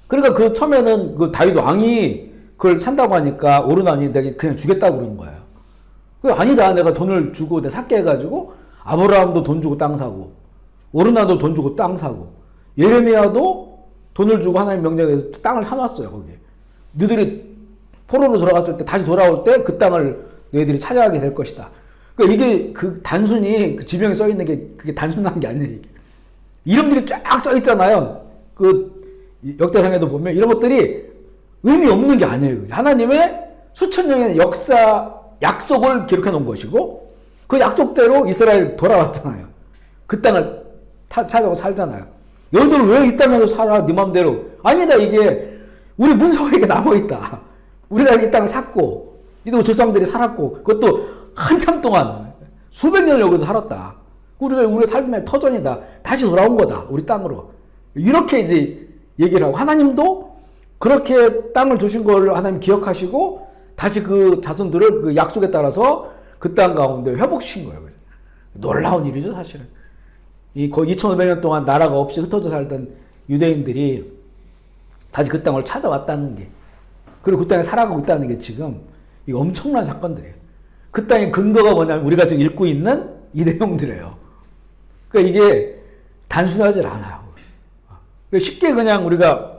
그러니까 그 처음에는 그 다윗 왕이 그걸 산다고 하니까 오르난이 내가 그냥 주겠다고 그런 거예요. 아니다. 내가 돈을 주고 내가 샀게 해가지고 아브라함도 돈 주고 땅 사고 오르난도 돈 주고 땅 사고 예레미야도 돈을 주고 하나님 명령해서 땅을 사놨어요. 거기에. 너희들이 포로로 돌아갔을 때 다시 돌아올 때 그 땅을 너희들이 차지하게 될 것이다. 그러니까 이게 단순히 그 지명에 써 있는 게 그게 단순한 게 아니에요. 이게. 이름들이 쫙 써 있잖아요. 그 역대상에도 보면 이런 것들이 의미 없는 게 아니에요. 하나님의 수천 년의 역사 약속을 기록해 놓은 것이고 그 약속대로 이스라엘 돌아왔잖아요. 그 땅을 찾아가고 살잖아요. 너희들 왜 이 땅에서 살아? 네 맘대로. 아니다. 이게 우리 문서에 남아있다. 우리가 이 땅을 샀고 이도 조상들이 살았고 그것도 한참 동안 수백 년을 여기서 살았다. 우리가 삶의 터전이다. 다시 돌아온 거다. 우리 땅으로. 이렇게 이제 얘기를 하고 하나님도 그렇게 땅을 주신 걸 하나님 기억하시고 다시 그 자손들을 그 약속에 따라서 그 땅 가운데 회복시킨 거예요. 놀라운 일이죠, 사실은. 이 거의 2500년 동안 나라가 없이 흩어져 살던 유대인들이 다시 그 땅을 찾아왔다는 게, 그리고 그 땅에 살아가고 있다는 게 지금 이 엄청난 사건들이에요. 그 땅의 근거가 뭐냐면 우리가 지금 읽고 있는 이 내용들이에요. 그러니까 이게 단순하지 않아요. 쉽게 그냥 우리가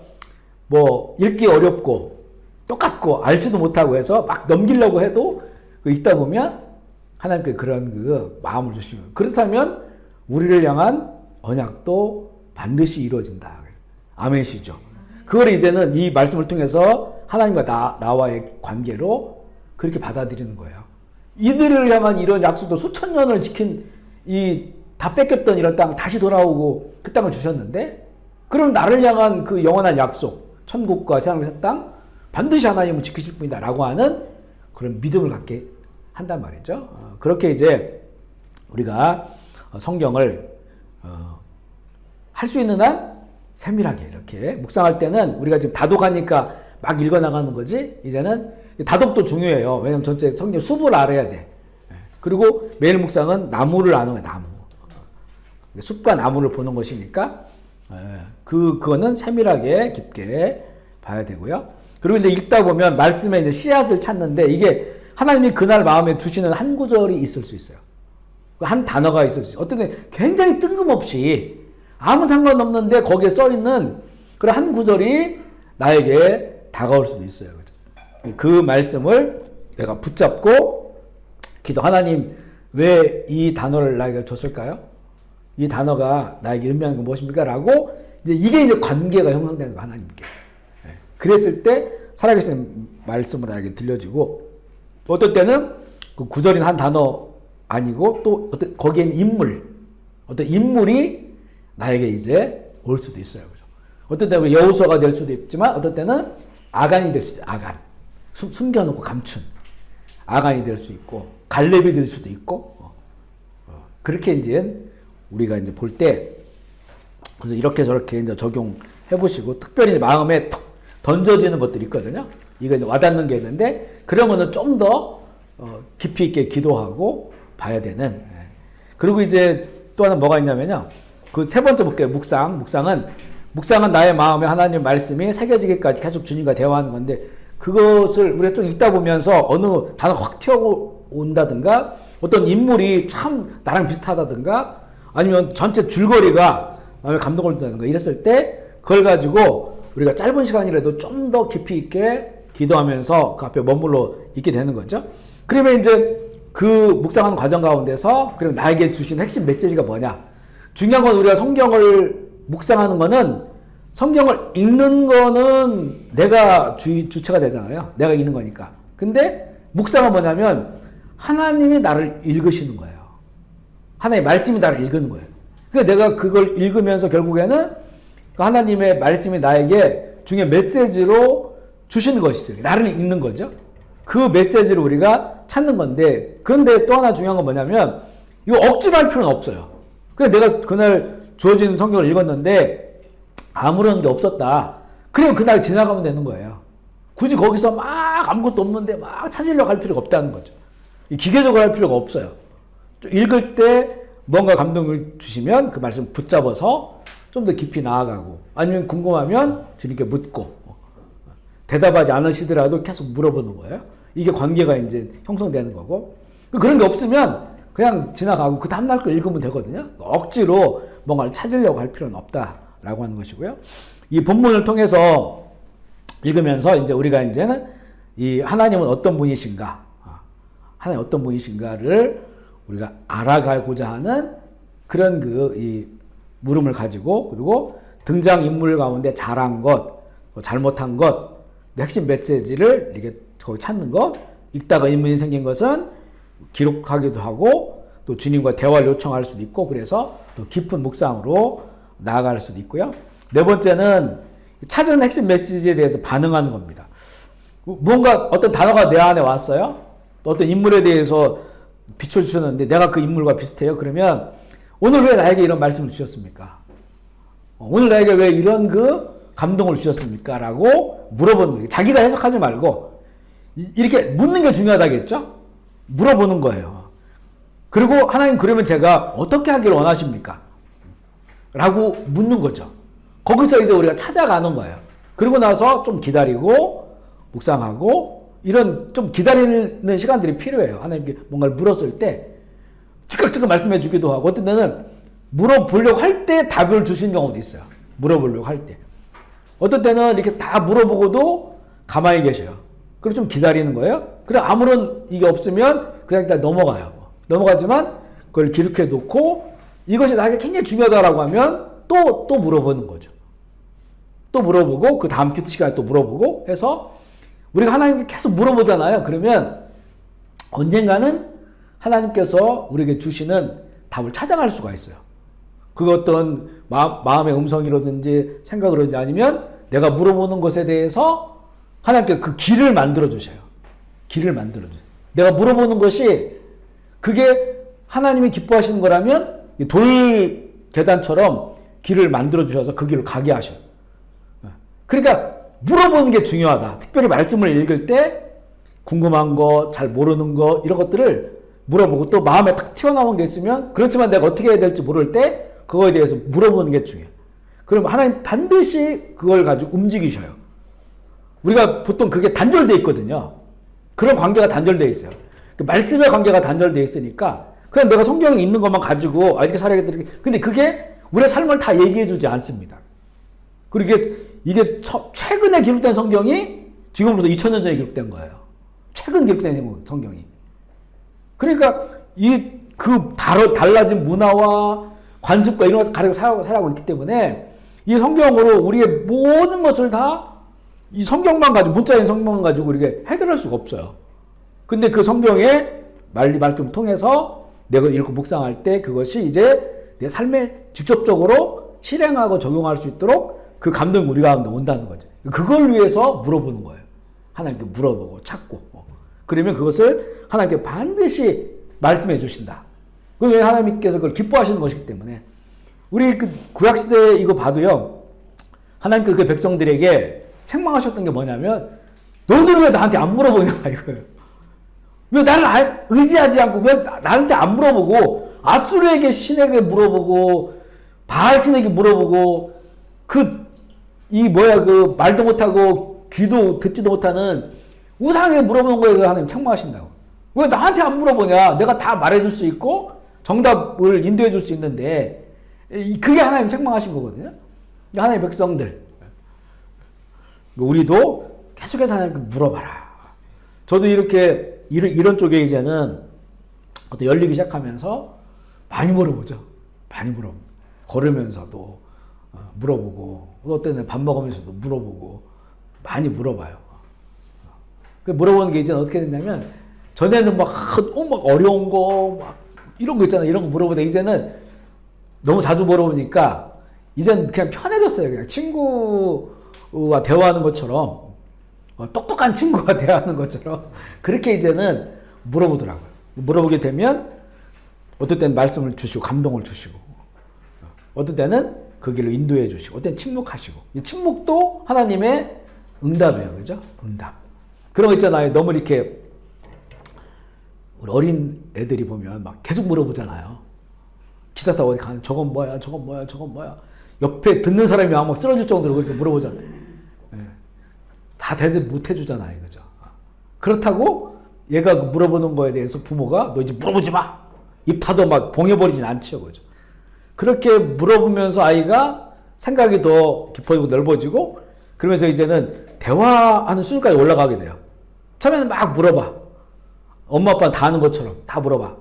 뭐 읽기 어렵고 똑같고 알지도 못하고 해서 막 넘기려고 해도 읽다 보면 하나님께 그런 그 마음을 주시면, 그렇다면 우리를 향한 언약도 반드시 이루어진다. 아멘이시죠. 그걸 이제는 이 말씀을 통해서 하나님과 나와의 관계로 그렇게 받아들이는 거예요. 이들을 향한 이런 약속도 수천 년을 지킨 이 다 뺏겼던 이런 땅 다시 돌아오고 그 땅을 주셨는데, 그럼 나를 향한 그 영원한 약속, 천국과 세상의 땅 반드시 하나님은 지키실 분이다 라고 하는 그런 믿음을 갖게 한단 말이죠. 그렇게 이제 우리가 성경을 할 수 있는 한 세밀하게 이렇게 묵상할 때는 우리가 지금 다독하니까 막 읽어나가는 거지, 이제는 다독도 중요해요. 왜냐면 전체 성경 숲을 알아야 돼. 그리고 매일 묵상은 나무를 아는 거야, 나무. 숲과 나무를 보는 것이니까 그거는 세밀하게 깊게 봐야 되고요. 그리고 이제 읽다 보면 말씀에 이제 씨앗을 찾는데, 이게 하나님이 그날 마음에 두시는 한 구절이 있을 수 있어요. 한 단어가 있을 수 있어요. 어떤 게 굉장히 뜬금없이 아무 상관없는데 거기에 써 있는 그런 한 구절이 나에게 다가올 수도 있어요. 그 말씀을 내가 붙잡고 기도, 하나님 왜 이 단어를 나에게 줬을까요? 이 단어가 나에게 의미하는 건 무엇입니까? 라고 이게 이제 관계가 형성되는 거, 하나님께. 그랬을 때 살아계신 말씀을 나에게 들려지고, 어떨 때는 그 구절인 한 단어 아니고 또 거기에 있는 어떤 인물이 나에게 이제 올 수도 있어요. 그죠? 어떤 때는 여호수아가 될 수도 있지만 어떤 때는 아간이 될 수도 있어요. 아간. 숨겨놓고 감춘 아간이 될 수 있고, 갈렙이 될 수도 있고, 그렇게 이제 우리가 이제 볼 때, 그래서 이렇게 저렇게 이제 적용해 보시고, 특별히 마음에 툭 던져지는 것들이 있거든요. 이거 이제 와닿는 게 있는데, 그런 거는 좀 더 깊이 있게 기도하고 봐야 되는. 그리고 이제 또 하나 뭐가 있냐면요. 그 세 번째 볼게요. 묵상은 나의 마음에 하나님 말씀이 새겨지기까지 계속 주님과 대화하는 건데, 그것을 우리가 좀 읽다 보면서 어느 단어가 확 튀어온다든가, 어떤 인물이 참 나랑 비슷하다든가, 아니면 전체 줄거리가 마음에 감동을 준다든가 이랬을 때, 그걸 가지고 우리가 짧은 시간이라도 좀 더 깊이 있게 기도하면서 그 앞에 머물러 있게 되는 거죠. 그러면 이제 그 묵상하는 과정 가운데서 그럼 나에게 주신 핵심 메시지가 뭐냐? 중요한 건 우리가 성경을 묵상하는 거는, 성경을 읽는 거는 내가 주체가 되잖아요. 내가 읽는 거니까. 근데 묵상은 뭐냐면 하나님이 나를 읽으시는 거예요. 하나님의 말씀이 나를 읽는 거예요. 그러니까 내가 그걸 읽으면서 결국에는 하나님의 말씀이 나에게 중요한 메시지로 주시는 것이죠. 나를 읽는 거죠. 그 메시지를 우리가 찾는 건데, 그런데 또 하나 중요한 건 뭐냐면 이거 억지로 할 필요는 없어요. 그냥 내가 그날 주어진 성경을 읽었는데 아무런 게 없었다. 그러면 그날 지나가면 되는 거예요. 굳이 거기서 막 아무것도 없는데 막 찾으려고 할 필요가 없다는 거죠. 기계적으로 할 필요가 없어요. 읽을 때 뭔가 감동을 주시면 그 말씀 붙잡아서 좀 더 깊이 나아가고, 아니면 궁금하면 주님께 묻고, 대답하지 않으시더라도 계속 물어보는 거예요. 이게 관계가 이제 형성되는 거고, 그런 게 없으면 그냥 지나가고 그 다음날 거 읽으면 되거든요. 억지로 뭔가를 찾으려고 할 필요는 없다라고 하는 것이고요. 이 본문을 통해서 읽으면서 이제 우리가 이제는 이 하나님은 어떤 분이신가, 하나님 어떤 분이신가를 우리가 알아가고자 하는 그런 이 물음을 가지고, 그리고 등장 인물 가운데 잘한 것, 잘못한 것, 핵심 메시지를 이렇게 찾는 것, 읽다가 의문이 생긴 것은 기록하기도 하고, 또 주님과 대화를 요청할 수도 있고, 그래서 또 깊은 묵상으로 나아갈 수도 있고요. 네 번째는 찾은 핵심 메시지에 대해서 반응하는 겁니다. 뭔가 어떤 단어가 내 안에 왔어요. 또 어떤 인물에 대해서 비춰주셨는데 내가 그 인물과 비슷해요. 그러면 오늘 왜 나에게 이런 말씀을 주셨습니까? 오늘 나에게 왜 이런 그 감동을 주셨습니까? 라고 물어보는 거예요. 자기가 해석하지 말고 이렇게 묻는 게 중요하다겠죠? 물어보는 거예요. 그리고 하나님, 그러면 제가 어떻게 하기를 원하십니까? 라고 묻는 거죠. 거기서 이제 우리가 찾아가는 거예요. 그리고 나서 좀 기다리고 묵상하고 이런 좀 기다리는 시간들이 필요해요. 하나님께 뭔가를 물었을 때 즉각 말씀해 주기도 하고 어떤 때는 물어보려고 할 때 답을 주신 경우도 있어요. 물어보려고 할 때. 어떤 때는 이렇게 다 물어보고도 가만히 계셔요. 그리고 좀 기다리는 거예요. 그래 아무런 이게 없으면 그냥 일단 넘어가요. 넘어가지만 그걸 기록해 놓고 이것이 나에게 굉장히 중요하다라고 하면 또 물어보는 거죠. 또 물어보고 그 다음 큐티 시간에 또 물어보고 해서 우리가 하나님께 계속 물어보잖아요. 그러면 언젠가는 하나님께서 우리에게 주시는 답을 찾아갈 수가 있어요. 그 어떤 마음의 음성이라든지 생각이라든지 아니면 내가 물어보는 것에 대해서 하나님께서 그 길을 만들어 주셔요. 길을 만들어 주세요. 내가 물어보는 것이 그게 하나님이 기뻐하시는 거라면 돌 계단처럼 길을 만들어 주셔서 그 길을 가게 하셔요. 그러니까 물어보는 게 중요하다. 특별히 말씀을 읽을 때 궁금한 거, 잘 모르는 거 이런 것들을 물어보고 또 마음에 탁 튀어나온 게 있으면 그렇지만 내가 어떻게 해야 될지 모를 때 그거에 대해서 물어보는 게 중요해요. 그럼 하나님 반드시 그걸 가지고 움직이셔요. 우리가 보통 그게 단절되어 있거든요. 그런 관계가 단절되어 있어요. 말씀의 관계가 단절되어 있으니까 그냥 내가 성경에 있는 것만 가지고 이렇게 살아야겠다. 근데 그게 우리의 삶을 다 얘기해 주지 않습니다. 그리고 이게 최근에 기록된 성경이 지금부터 2000년 전에 기록된 거예요. 최근 기록된 성경이. 그러니까 달라진 문화와 관습과 이런 것을 가지고 살아가고 있기 때문에 이 성경으로 우리의 모든 것을 다 이 성경만 가지고 문자인 성경만 가지고 우리가 해결할 수가 없어요. 근데 그 성경의 말씀을 통해서 내가 읽고 묵상할 때 그것이 이제 내 삶에 직접적으로 실행하고 적용할 수 있도록 그 감동이 우리 가운데 온다는 거죠. 그걸 위해서 물어보는 거예요. 하나님께 물어보고 찾고. 그러면 그것을 하나님께 반드시 말씀해 주신다. 왜 하나님께서 그걸 기뻐하시는 것이기 때문에. 우리 그 구약시대 이거 봐도요. 하나님께서 그 백성들에게 책망하셨던 게 뭐냐면 너희들은 왜 나한테 안 물어보냐 이거예요. 왜 나를 의지하지 않고 왜 나한테 안 물어보고 아수르에게 신에게 물어보고 바알 신에게 물어보고 그 말도 못하고 귀도 듣지도 못하는 우상에게 물어보는 거에 대해서 하나님 책망하신다고. 왜 나한테 안 물어보냐? 내가 다 말해줄 수 있고 정답을 인도해 줄 수 있는데 그게 하나님 책망하신 거거든요. 하나님의 백성들 우리도 계속해서 하나님께 물어봐라. 저도 이렇게 이런 쪽에 이제는 열리기 시작하면서 많이 물어보죠. 많이 물어봅니다. 걸으면서도 물어보고 어떤 때는 밥 먹으면서도 물어보고 많이 물어봐요. 물어보는 게 이제는 어떻게 됐냐면 전에는 막 어려운 거 막 이런 거 있잖아요. 이런 거 물어보다 이제는 너무 자주 물어보니까 이제는 그냥 편해졌어요. 그냥 친구와 대화하는 것처럼 똑똑한 친구와 대화하는 것처럼 그렇게 이제는 물어보더라고요. 물어보게 되면 어떨 때는 말씀을 주시고 감동을 주시고 어떨 때는 그 길로 인도해 주시고 어떨 때는 침묵하시고 침묵도 하나님의 응답이에요. 그죠? 응답. 그런 거 있잖아요. 너무 이렇게 우리 어린 애들이 보면 막 계속 물어보잖아요. 기차 타고 어디 가는 저건 뭐야 저건 뭐야 저건 뭐야 옆에 듣는 사람이 막 쓰러질 정도로 그렇게 물어보잖아요. 네. 다 대답 못 해주잖아요. 그죠? 그렇다고 얘가 물어보는 거에 대해서 부모가 너 이제 물어보지 마! 입 닫아 막 봉해버리진 않죠. 그죠? 그렇게 물어보면서 아이가 생각이 더 깊어지고 넓어지고 그러면서 이제는 대화하는 수준까지 올라가게 돼요. 처음에는 막 물어봐. 엄마 아빠는 다 아는 것처럼 다 물어봐.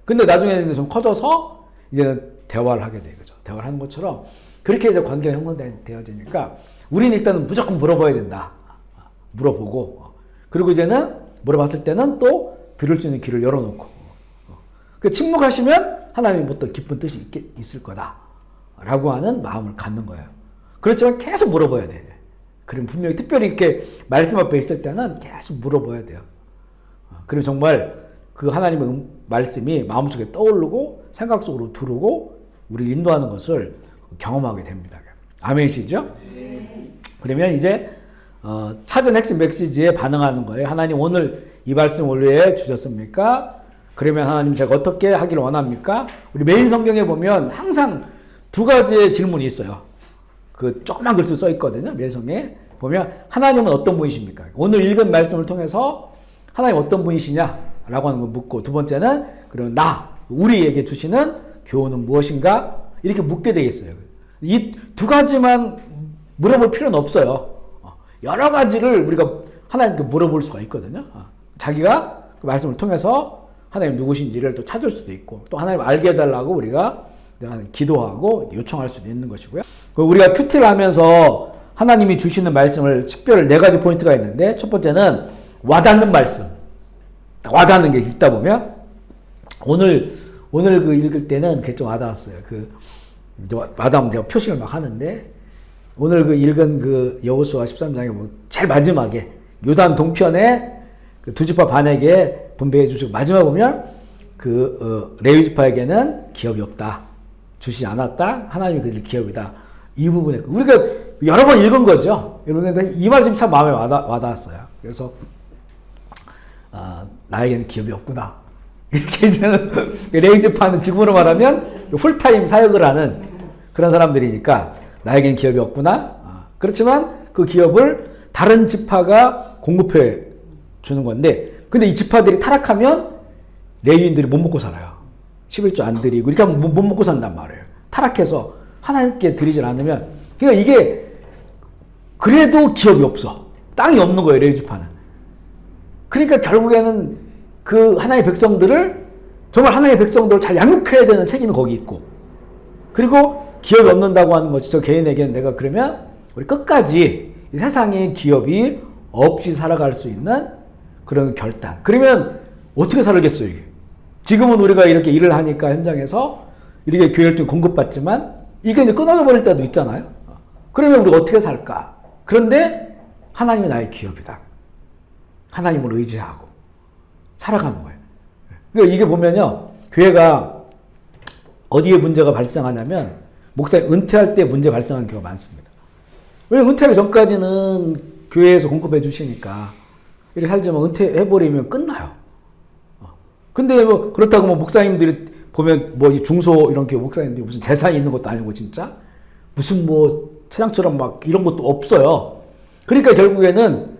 근데 나중에는 좀 커져서 이제는 대화를 하게 돼요. 그죠? 대화를 하는 것처럼 그렇게 이제 관계가 형성되어지니까 우리는 일단은 무조건 물어봐야 된다. 물어보고 그리고 이제는 물어봤을 때는 또 들을 수 있는 귀를 열어놓고 침묵하시면 하나님이 어떤 깊은 뜻이 있을 거다 라고 하는 마음을 갖는 거예요. 그렇지만 계속 물어봐야 돼. 그럼 분명히 특별히 이렇게 말씀 앞에 있을 때는 계속 물어봐야 돼요. 그럼 정말 그 하나님의 말씀이 마음속에 떠오르고 생각 속으로 들어오고 우리를 인도하는 것을 경험하게 됩니다. 아멘이시죠? 그러면 이제 찾은 핵심 메시지에 반응하는 거예요. 하나님 오늘 이 말씀 왜 주셨습니까? 그러면 하나님 제가 어떻게 하기를 원합니까? 우리 매일 성경에 보면 항상 두 가지의 질문이 있어요. 그 조그만 글씨 써 있거든요. 멜성에 보면 하나님은 어떤 분이십니까? 오늘 읽은 말씀을 통해서 하나님 어떤 분이시냐라고 하는 걸 묻고, 두 번째는 그럼 우리에게 주시는 교훈은 무엇인가? 이렇게 묻게 되겠어요. 이 두 가지만 물어볼 필요는 없어요. 여러 가지를 우리가 하나님께 물어볼 수가 있거든요. 자기가 그 말씀을 통해서 하나님 누구신지를 또 찾을 수도 있고, 또 하나님 알게 해달라고 우리가 기도하고 요청할 수도 있는 것이고요. 우리가 큐티를 하면서 하나님이 주시는 말씀을 특별 네 가지 포인트가 있는데, 첫 번째는 와닿는 말씀. 와닿는 게 있다 보면, 오늘 그 읽을 때는 그게 좀 와닿았어요. 와닿으면 제가 표시를 막 하는데, 오늘 그 읽은 그 여호수아 13장에 뭐 제일 마지막에 요단 동편에 그 두 지파 반에게 분배해 주시고, 마지막 보면 레위 지파에게는 기업이 없다, 주시지 않았다, 하나님이 그들 기업이다. 이 부분에 우리가 여러 번 읽은 거죠. 이 말씀이 참 마음에 와닿았어요. 그래서 나에게는 기업이 없구나. 이렇게 이제는 레위 지파는 지금으로 말하면 풀타임 사역을 하는 그런 사람들이니까 나에게는 기업이 없구나. 그렇지만 그 기업을 다른 지파가 공급해 주는 건데, 근데 이 지파들이 타락하면 레위인들이 못 먹고 살아요. 11조 안 드리고 이렇게 하면 못 먹고 산단 말이에요. 타락해서 하나님께 드리질 않으면. 그러니까 이게 그래도 기업이 없어. 땅이 없는 거예요, 레위 지파는. 그러니까 결국에는 그 하나님의 백성들을, 정말 하나님의 백성들을 잘 양육해야 되는 책임이 거기 있고, 그리고 기업이 없는다고 하는 것이 저 개인에게는 내가 그러면 우리 끝까지 이 세상에 기업이 없이 살아갈 수 있는 그런 결단. 그러면 어떻게 살겠어요, 이게? 지금은 우리가 이렇게 일을 하니까 현장에서 이렇게 교회를 통해 공급받지만 이게 이제 끊어져 버릴 때도 있잖아요. 그러면 우리가 어떻게 살까? 그런데 하나님이 나의 기업이다. 하나님을 의지하고 살아가는 거예요. 그러니까 이게 보면요, 교회가 어디에 문제가 발생하냐면 목사님 은퇴할 때 문제 발생하는 경우가 많습니다. 왜냐면 은퇴하기 전까지는 교회에서 공급해 주시니까 이렇게 살지만 은퇴해버리면 끝나요. 근데 뭐 그렇다고 뭐 목사님들이 보면 뭐 중소 이런 교회 목사님들이 무슨 재산이 있는 것도 아니고 진짜 무슨 뭐 세상처럼 막 이런 것도 없어요. 그러니까 결국에는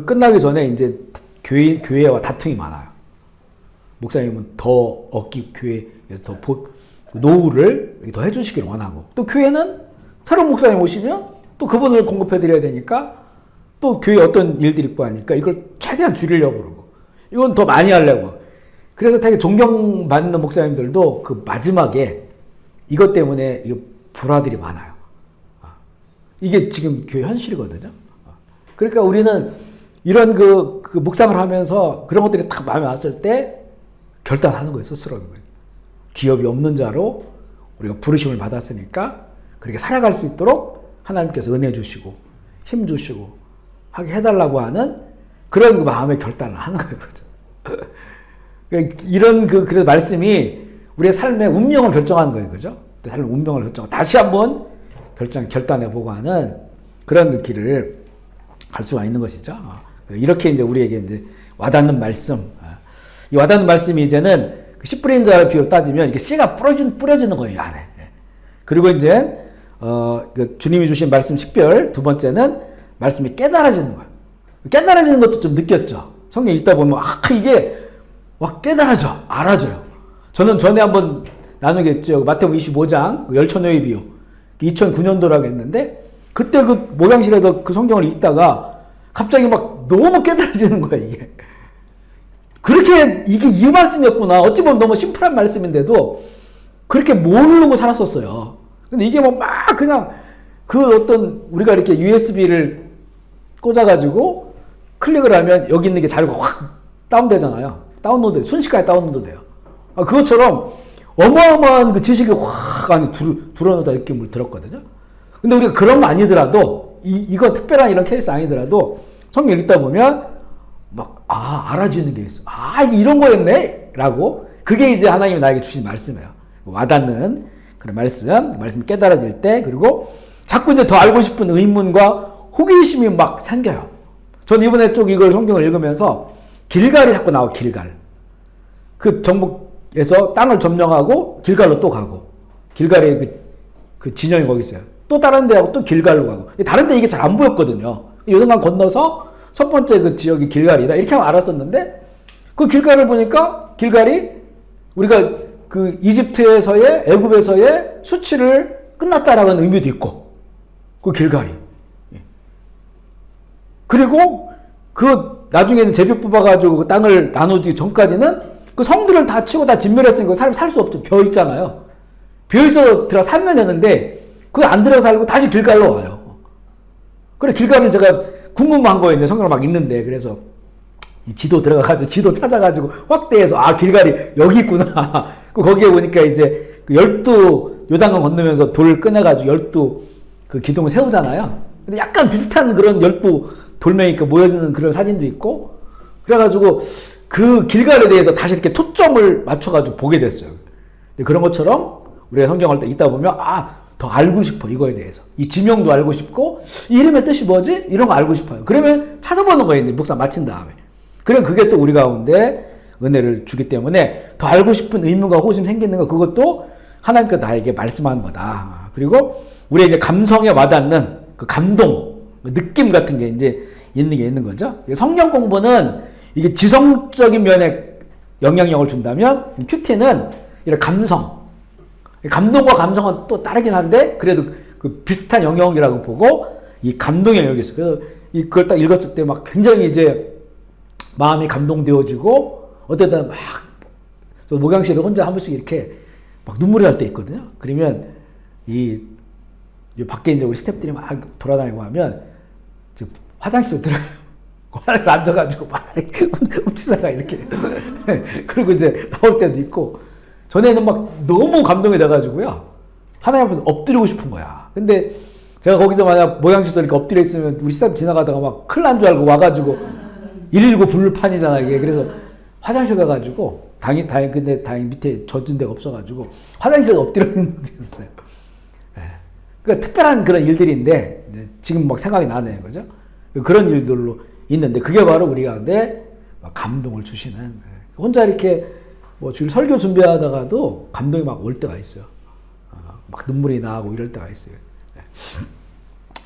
끝나기 전에 이제 교회와 다툼이 많아요. 목사님은 더 얻기, 교회에서 더 노후를 더 해주시기를 원하고, 또 교회는 새로운 목사님 오시면 또 그분을 공급해드려야 되니까 또 교회에 어떤 일들이 있고 하니까 이걸 최대한 줄이려고 그러고, 이건 더 많이 하려고. 그래서 되게 존경받는 목사님들도 그 마지막에 이것 때문에 불화들이 많아요. 이게 지금 교회 현실이거든요. 그러니까 우리는 이런 그 묵상을 하면서 그런 것들이 딱 마음에 왔을 때 결단하는 거예요, 스스로. 기업이 없는 자로 우리가 부르심을 받았으니까 그렇게 살아갈 수 있도록 하나님께서 은혜 주시고 힘 주시고 하게 해달라고 하는 그런 마음의 결단을 하는 거예요. 이런 그런 말씀이 우리의 삶의 운명을 결정하는 거예요, 그죠? 삶의 운명을 결정하고 다시 한번 결단해보고 하는 그런 길을 갈 수가 있는 것이죠. 이렇게 이제 우리에게 이제 와닿는 말씀, 이 와닿는 말씀이 이제는 씨 뿌린 자를 비유로 따지면 이렇게 씨가 뿌려지는 거예요, 이 안에. 그리고 이제 주님이 주신 말씀 식별, 두 번째는 말씀이 깨달아지는 거예요. 깨달아지는 것도 좀 느꼈죠. 성경 읽다 보면 이게 막 깨달아져, 알아져요. 저는 전에 한번 나누겠죠. 마태복음 25장 열처녀의 비유, 2009년도라고 했는데 그때 그 모양실에서 그 성경을 읽다가 갑자기 막 너무 깨달아지는 거야, 이게. 그렇게 이게 이 말씀이었구나. 어찌 보면 너무 심플한 말씀인데도 그렇게 모르고 살았었어요. 근데 이게 막 그냥 그 어떤 우리가 이렇게 USB를 꽂아가지고 클릭을 하면 여기 있는 게 자료가 확 다운되잖아요. 다운로드, 순식간에 다운로드 돼요. 그것처럼 어마어마한 그 지식이 확 안에 들어놓다 느낌을 들었거든요. 근데 우리가 그런 거 아니더라도, 이건 특별한 이런 케이스 아니더라도 성경 읽다 보면 막, 알아지는 게 있어. 이런 거였네? 라고. 그게 이제 하나님이 나에게 주신 말씀이에요. 와닿는 그런 말씀이 깨달아질 때, 그리고 자꾸 이제 더 알고 싶은 의문과 호기심이 막 생겨요. 전 이번에 이걸 성경을 읽으면서 길갈이 자꾸 나와, 길갈. 그 정복에서 땅을 점령하고 길갈로 또 가고, 길갈의 그 그 진영이 거기 있어요. 또 다른 데하고 또 길갈로 가고. 다른 데 이게 잘 안 보였거든요. 요단강 건너서 첫 번째 그 지역이 길갈이다. 이렇게 하면 알았었는데 그 길갈을 보니까 길갈이 우리가 그 이집트에서의 애굽에서의 수치를 끝났다라는 의미도 있고 그 길갈이. 그리고 그 나중에는 제비 뽑아가지고 그 땅을 나눠주기 전까지는 그 성들을 다 치고 다 진멸했으니까 사람이 살 수 없죠. 벼 있잖아요. 벼 있어 들어 살면 되는데 그거 안 들어 살고 다시 길갈로 와요. 그래 길갈을 제가 궁금한 거예요. 성경을 막 읽는데 그래서 이 지도 들어가가지고 지도 찾아가지고 확대해서 아 길갈이 여기 있구나. 거기에 보니까 이제 그 12 요단강 건너면서 돌 꺼내가지고 12 그 기둥을 세우잖아요. 근데 약간 비슷한 그런 12 돌멩이 모여있는 그런 사진도 있고 그래가지고 그 길갈에 대해서 다시 이렇게 초점을 맞춰가지고 보게 됐어요. 그런 것처럼 우리가 성경을 읽다 보면 더 알고 싶어 이거에 대해서 이 지명도 알고 싶고 이 이름의 뜻이 뭐지? 이런 거 알고 싶어요. 그러면 찾아보는 거예요. 이제 묵상 마친 다음에. 그럼 그게 또 우리 가운데 은혜를 주기 때문에 더 알고 싶은 의무가 호심 생기는 거 그것도 하나님께서 나에게 말씀하는 거다. 그리고 우리의 이제 감성에 와닿는 그 감동, 그 느낌 같은 게 이제 있는 거죠. 성경 공부는 이게 지성적인 면에 영향력을 준다면 큐티는 이런 감성, 감동과 감성은 또 다르긴 한데 그래도 그 비슷한 영역이라고 보고 이 감동의 영역이 있어요. 그래서 그걸 딱 읽었을 때 막 굉장히 이제 마음이 감동되어지고 어쨌든 막 목양실에 혼자 한 번씩 이렇게 막 눈물이 날 때 있거든요. 그러면 이 밖에 이제 우리 스태프들이 막 돌아다니고 하면 화장실에 들어가요. 화장실에 앉아가지고 막 훔치다가 이렇게 그리고 이제 나올 때도 있고 전에는 막 너무 감동이 돼가지고요. 하나님 앞에 엎드리고 싶은 거야. 근데 제가 거기서 만약 모양실에서 이렇게 엎드려 있으면 우리 스태프 지나가다가 막 큰일 난 줄 알고 와가지고 119 불판이잖아 이게. 그래서 화장실 가가지고 근데 다행히 밑에 젖은 데가 없어가지고 화장실에 엎드려 있는 데가 있어요. 그러니까 특별한 그런 일들인데 지금 막 생각이 나네요, 그죠? 그런 일들로 있는데 그게 바로 우리 가운데 감동을 주시는 혼자 이렇게 주일 설교 준비하다가도 감동이 막 올 때가 있어요. 막 눈물이 나고 이럴 때가 있어요.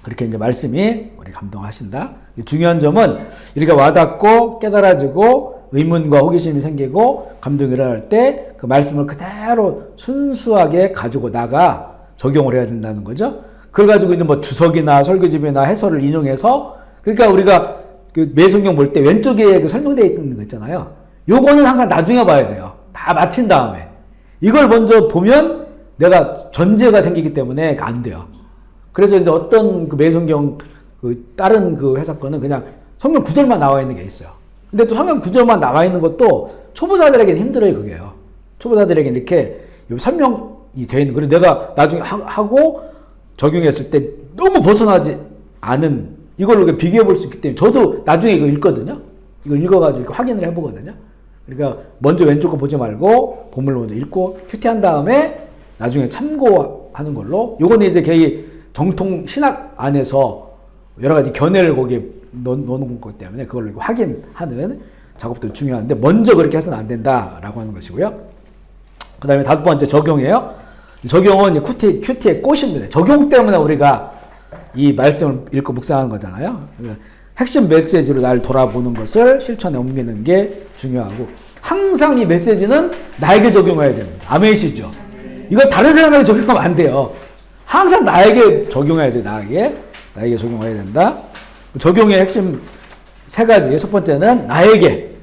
그렇게 이제 말씀이 우리 감동하신다. 중요한 점은 이렇게 와닿고 깨달아지고 의문과 호기심이 생기고 감동이 일어날 때 그 말씀을 그대로 순수하게 가지고 나가 적용을 해야 된다는 거죠. 그걸 가지고 이제 주석이나 설교집이나 해설을 인용해서 그러니까 우리가 그 매성경 볼 때 왼쪽에 그 설명되어 있는 거 있잖아요. 요거는 항상 나중에 봐야 돼요. 다 마친 다음에. 이걸 먼저 보면 내가 전제가 생기기 때문에 안 돼요. 그래서 이제 어떤 그 매성경 그 다른 그 회사 거는 그냥 성경 구절만 나와 있는 게 있어요. 근데 또 성경 구절만 나와 있는 것도 초보자들에게는 힘들어요, 그게요. 초보자들에게는 이렇게 설명이 되어 있는. 그리고 내가 나중에 하고 적용했을 때 너무 벗어나지 않은 이걸로 비교해 볼 수 있기 때문에 저도 나중에 이거 읽거든요. 이거 읽어가지고 이렇게 확인을 해보거든요. 그러니까 먼저 왼쪽 거 보지 말고 본문을 먼저 읽고 큐티한 다음에 나중에 참고하는 걸로. 요거는 이제 개의 정통 신학 안에서 여러 가지 견해를 거기에 넣어놓은 것 때문에 그걸로 확인하는 작업도 중요한데 먼저 그렇게 해서는 안 된다라고 하는 것이고요. 그 다음에 5번째 적용이에요. 적용은 큐티의 꽃입니다. 적용 때문에 우리가 이 말씀을 읽고 묵상하는 거잖아요. 핵심 메시지로 날 돌아보는 것을 실천에 옮기는 게 중요하고 항상 이 메시지는 나에게 적용해야 됩니다. 아멘이시죠? 이거 다른 사람에게 적용하면 안 돼요. 항상 나에게 적용해야 돼. 나에게 적용해야 된다. 적용의 핵심 3가지. 첫 번째는 나에게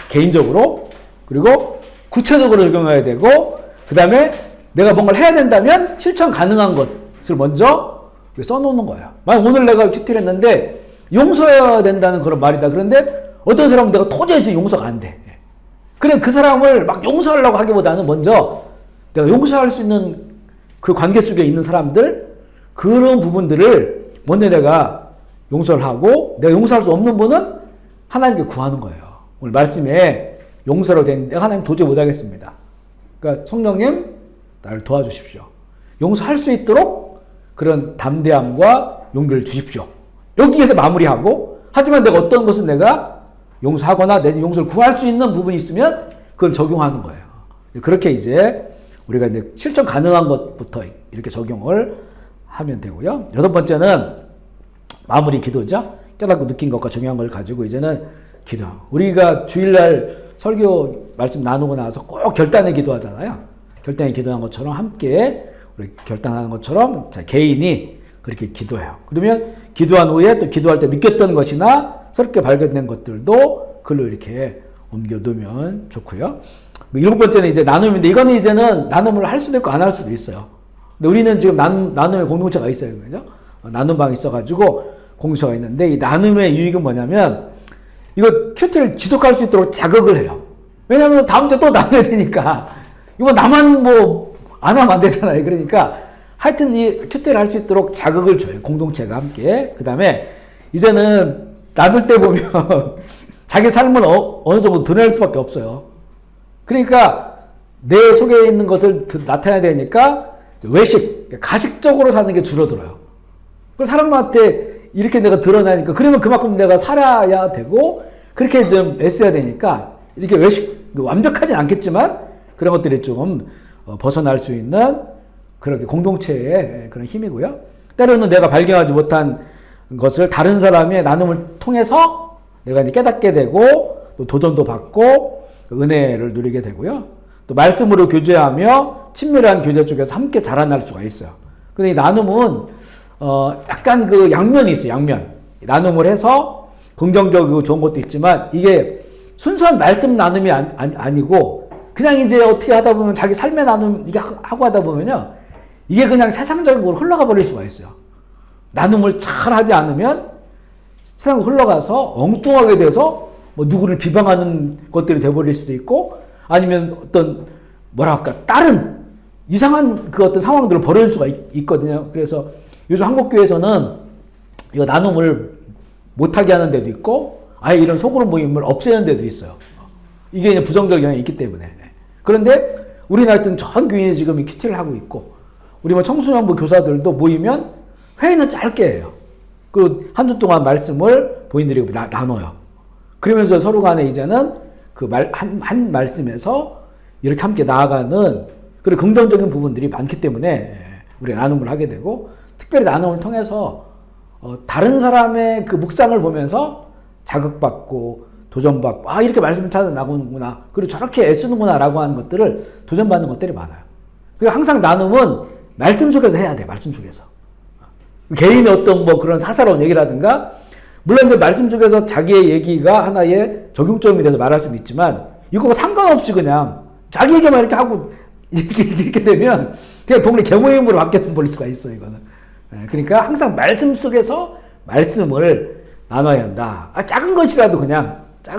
개인적으로 그리고 구체적으로 적용해야 되고 그 다음에 내가 뭔가를 해야 된다면 실천 가능한 것을 먼저 써놓는 거예요. 만약 오늘 내가 큐티를 했는데 용서해야 된다는 그런 말이다. 그런데 어떤 사람은 내가 도저히 용서가 안 돼. 그래 그 사람을 막 용서하려고 하기보다는 먼저 내가 용서할 수 있는 그 관계 속에 있는 사람들 그런 부분들을 먼저 내가 용서를 하고 내가 용서할 수 없는 분은 하나님께 구하는 거예요. 오늘 말씀에 용서로 된 내가 하나님 도저히 못하겠습니다. 그러니까 성령님 나를 도와주십시오. 용서할 수 있도록 그런 담대함과 용기를 주십시오. 여기에서 마무리하고 하지만 내가 어떤 것은 내가 용서하거나 내 용서를 구할 수 있는 부분이 있으면 그걸 적용하는 거예요. 그렇게 이제 우리가 이제 실천 가능한 것부터 이렇게 적용을 하면 되고요. 여섯 번째는 마무리 기도죠. 깨닫고 느낀 것과 중요한 걸 가지고 이제는 기도. 우리가 주일날 설교 말씀 나누고 나서 꼭 결단의 기도하잖아요. 결단의 기도한 것처럼 함께 우리 결단하는 것처럼 자, 개인이 그렇게 기도해요. 그러면 기도한 후에 또 기도할 때 느꼈던 것이나 새롭게 발견된 것들도 글로 이렇게 옮겨 놓으면 좋고요. 일곱 번째는 이제 나눔인데 이거는 이제는 나눔을 할 수도 있고 안 할 수도 있어요. 근데 우리는 지금 나눔의 공동체가 있어요. 그죠? 나눔방이 있어가지고 공동체가 있는데 이 나눔의 유익은 뭐냐면 이거 큐티를 지속할 수 있도록 자극을 해요. 왜냐하면 다음 주에 또 나눠야 되니까 이거 나만 뭐 안 하면 안 되잖아요. 그러니까 하여튼 이 큐티를 할 수 있도록 자극을 줘요. 공동체가 함께. 그 다음에 이제는 나눌 때 보면 자기 삶을 어느 정도 드러낼 수밖에 없어요. 그러니까 내 속에 있는 것을 나타내야 되니까 외식, 가식적으로 사는 게 줄어들어요. 그래서 사람한테 이렇게 내가 드러나니까 그러면 그만큼 내가 살아야 되고 그렇게 좀 애써야 되니까 이렇게 외식, 완벽하진 않겠지만 그런 것들이 좀 벗어날 수 있는 그렇게 공동체의 그런 힘이고요. 때로는 내가 발견하지 못한 것을 다른 사람의 나눔을 통해서 내가 이제 깨닫게 되고 또 도전도 받고 은혜를 누리게 되고요. 또 말씀으로 교제하며 친밀한 교제 쪽에서 함께 자라날 수가 있어요. 근데 이 나눔은 약간 그 양면이 있어요. 양면. 나눔을 해서 긍정적이고 좋은 것도 있지만 이게 순수한 말씀 나눔이 아니고 그냥 이제 어떻게 하다 보면 자기 삶의 나눔 이게 하고 하다 보면요. 이게 그냥 세상적인 걸로 흘러가 버릴 수가 있어요. 나눔을 잘 하지 않으면 세상으로 흘러가서 엉뚱하게 돼서 뭐 누구를 비방하는 것들이 돼버릴 수도 있고 아니면 어떤 뭐랄까 다른 이상한 그 어떤 상황들을 벌일 수가 있거든요. 그래서 요즘 한국교회에서는 이거 나눔을 못하게 하는 데도 있고 아예 이런 소그룹 모임을 없애는 데도 있어요. 이게 이제 부정적 영향이 있기 때문에. 그런데 우리는 하여튼 전 교인이 지금 이 큐티를 하고 있고 우리 뭐 청소년부 교사들도 모이면 회의는 짧게 해요. 그 한 주 동안 말씀을 본인들이 나눠요. 그러면서 서로 간에 이제는 그 한 말씀에서 이렇게 함께 나아가는 그런 긍정적인 부분들이 많기 때문에 우리가 나눔을 하게 되고 특별히 나눔을 통해서 다른 사람의 그 묵상을 보면서 자극받고 도전받고 아 이렇게 말씀을 찾아 나오는구나 그리고 저렇게 애쓰는구나 라고 하는 것들을 도전받는 것들이 많아요. 그리고 항상 나눔은 말씀 속에서 해야 돼. 말씀 속에서. 개인의 어떤 뭐 그런 사사로운 얘기라든가 물론 이제 말씀 속에서 자기의 얘기가 하나의 적용점이 돼서 말할 수는 있지만 이거 상관없이 그냥 자기 얘기만 이렇게 하고 이렇게 되면 그냥 동네 개모임으로 바뀌어버릴 수가 있어요. 이거는. 그러니까 항상 말씀 속에서 말씀을 나눠야 한다. 작은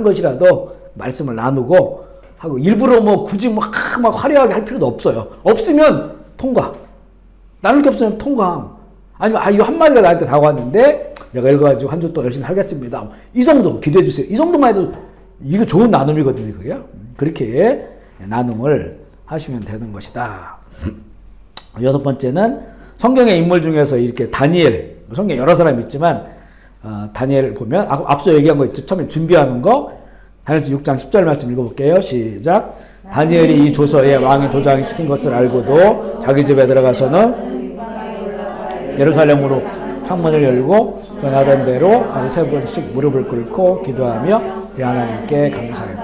것이라도 말씀을 나누고 하고 일부러 뭐 굳이 막 화려하게 할 필요도 없어요. 없으면 통과. 나눌 게 없으면 통과. 아니면 이거 한마디가 나한테 다가왔는데 내가 읽어가지고 한 주 또 열심히 하겠습니다. 이 정도 기대해 주세요. 이 정도만 해도 이거 좋은 나눔이거든요. 그게요. 그렇게 나눔을 하시면 되는 것이다. 여섯 번째는 성경의 인물 중에서 이렇게 다니엘, 성경에 여러 사람이 있지만 다니엘 보면 앞서 얘기한 거 있죠. 처음에 준비하는 거 다니엘서 6장 10절 말씀 읽어볼게요. 시작. 다니엘이 이 조서에 왕의 도장이 찍힌 것을 알고도 자기 집에 들어가서는 예루살렘으로 창문을 열고 전하던 대로 하루 세 번씩 무릎을 꿇고 기도하며 하나님께 감사해요.